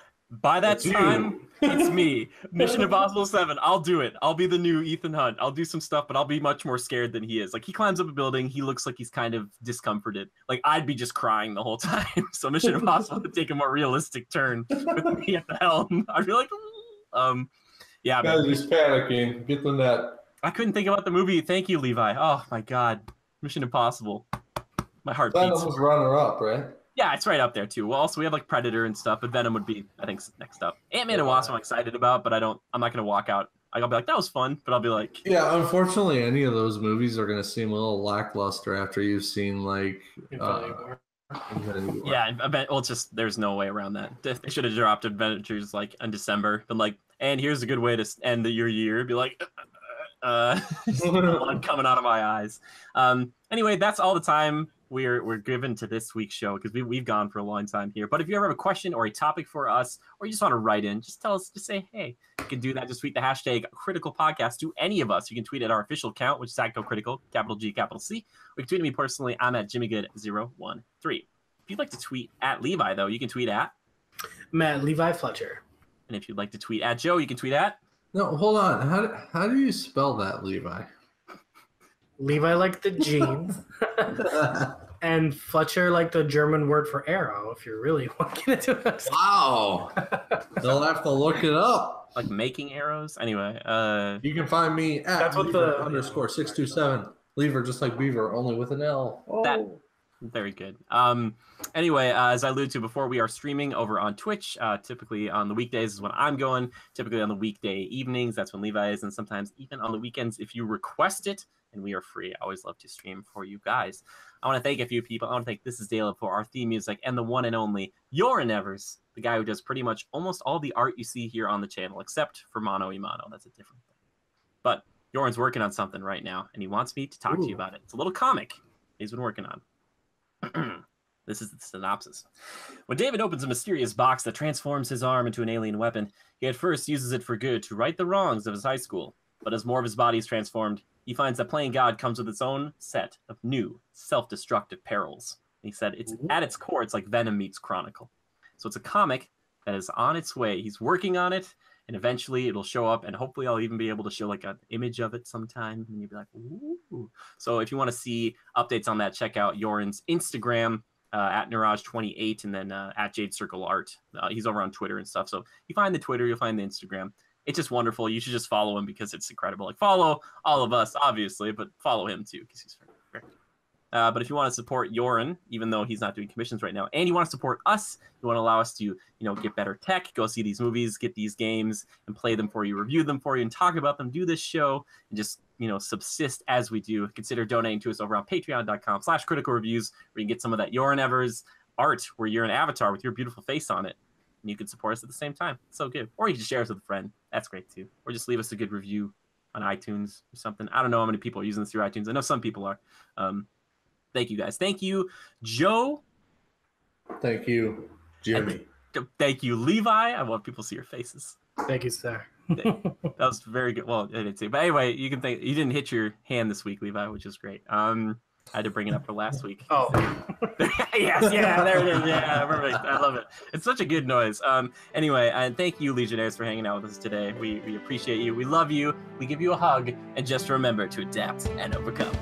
By that time, it's me. Mission Impossible 7. I'll do it. I'll be the new Ethan Hunt. I'll do some stuff, but I'll be much more scared than he is. Like, he climbs up a building. He looks like he's kind of discomforted. Like, I'd be just crying the whole time. So Mission Impossible would take a more realistic turn with me at the helm. I'd be like, yeah. Guys, he's panicking. Get the net. I couldn't think about the movie. Thank you, Levi. Oh, my God. Mission Impossible. My heart beats. That was runner-up, right? Yeah, it's right up there too. Well, also we have like Predator and stuff, but Venom would be, I think, next up. Ant-Man and Wasp I'm excited about, but I'm not gonna walk out. I'll be like, that was fun, but I'll be like, yeah. Unfortunately, any of those movies are gonna seem a little lackluster after you've seen like Yeah, I bet. Well, it's just there's no way around that. They should have dropped Adventures like in December, but like, and here's a good way to end your year. Be like, blood coming out of my eyes. Anyway, that's all the time we're given to this week's show because we've gone for a long time here. But if you ever have a question or a topic for us, or you just want to write in, just tell us. Just say, hey, you can do that. Just tweet the hashtag Critical Podcast to any of us. You can tweet at our official account, which is @GoCritical, capital G, capital C. Or you can tweet at me personally. I'm at JimmyGood013. If you'd like to tweet at Levi, though, you can tweet at Matt Levi Fletcher. And if you'd like to tweet at Joe, you can tweet at No, hold on. How do you spell that, Levi? Levi like the jeans. And Fletcher like the German word for arrow, if you're really looking into it. Wow. They'll have to look it up. Like making arrows? Anyway. You can find me at That's what _627. Lever just like Beaver, only with an L. Oh. Very good. Anyway, as I alluded to before, we are streaming over on Twitch. Typically on the weekdays is when I'm going. Typically on the weekday evenings, that's when Levi is. And sometimes even on the weekends if you request it. And we are free. I always love to stream for you guys. I want to thank a few people. I want to thank This Is Dale for our theme music and the one and only Yorin Evers, the guy who does pretty much almost all the art you see here on the channel, except for Mono Imano. That's a different thing. But Yorin's working on something right now, and he wants me to talk to you about it. It's a little comic he's been working on. This is the synopsis. When David opens a mysterious box that transforms his arm into an alien weapon, he at first uses it for good to right the wrongs of his high school. But as more of his body is transformed, he finds that playing God comes with its own set of new, self-destructive perils. And he said, at its core, it's like Venom meets Chronicle. So it's a comic that is on its way. He's working on it, and eventually it'll show up, and hopefully I'll even be able to show like an image of it sometime, and you'll be like, ooh. So if you want to see updates on that, check out Yorin's Instagram, at Niraj28, and then at Jade Circle Art. He's over on Twitter and stuff. So you find the Twitter, you'll find the Instagram. It's just wonderful. You should just follow him because it's incredible. Like, follow all of us, obviously, but follow him too because he's great. But if you want to support Yorin, even though he's not doing commissions right now, and you want to support us, you want to allow us to, get better tech, go see these movies, get these games, and play them for you, review them for you, and talk about them, do this show, and just, subsist as we do. Consider donating to us over on patreon.com/criticalreviews, where you can get some of that Yorin Evers art, where you're an avatar with your beautiful face on it. And you can support us at the same time. It's so good. Or you can share us with a friend. That's great too. Or just leave us a good review on iTunes or something. I don't know how many people are using this through iTunes. I know some people are. Thank you guys. Thank you, Joe. Thank you, Jimmy. Thank you, Levi. I want people to see your faces. Thank you, sir. That was very good. Well, I didn't say. But anyway, you can thank. You didn't hit your hand this week, Levi, which is great. I had to bring it up for last week. Oh. Yes, yeah, there it is. Yeah, perfect. I love it. It's such a good noise. Anyway, and thank you, Legionnaires, for hanging out with us today. We appreciate you. We love you. We give you a hug. And just remember to adapt and overcome.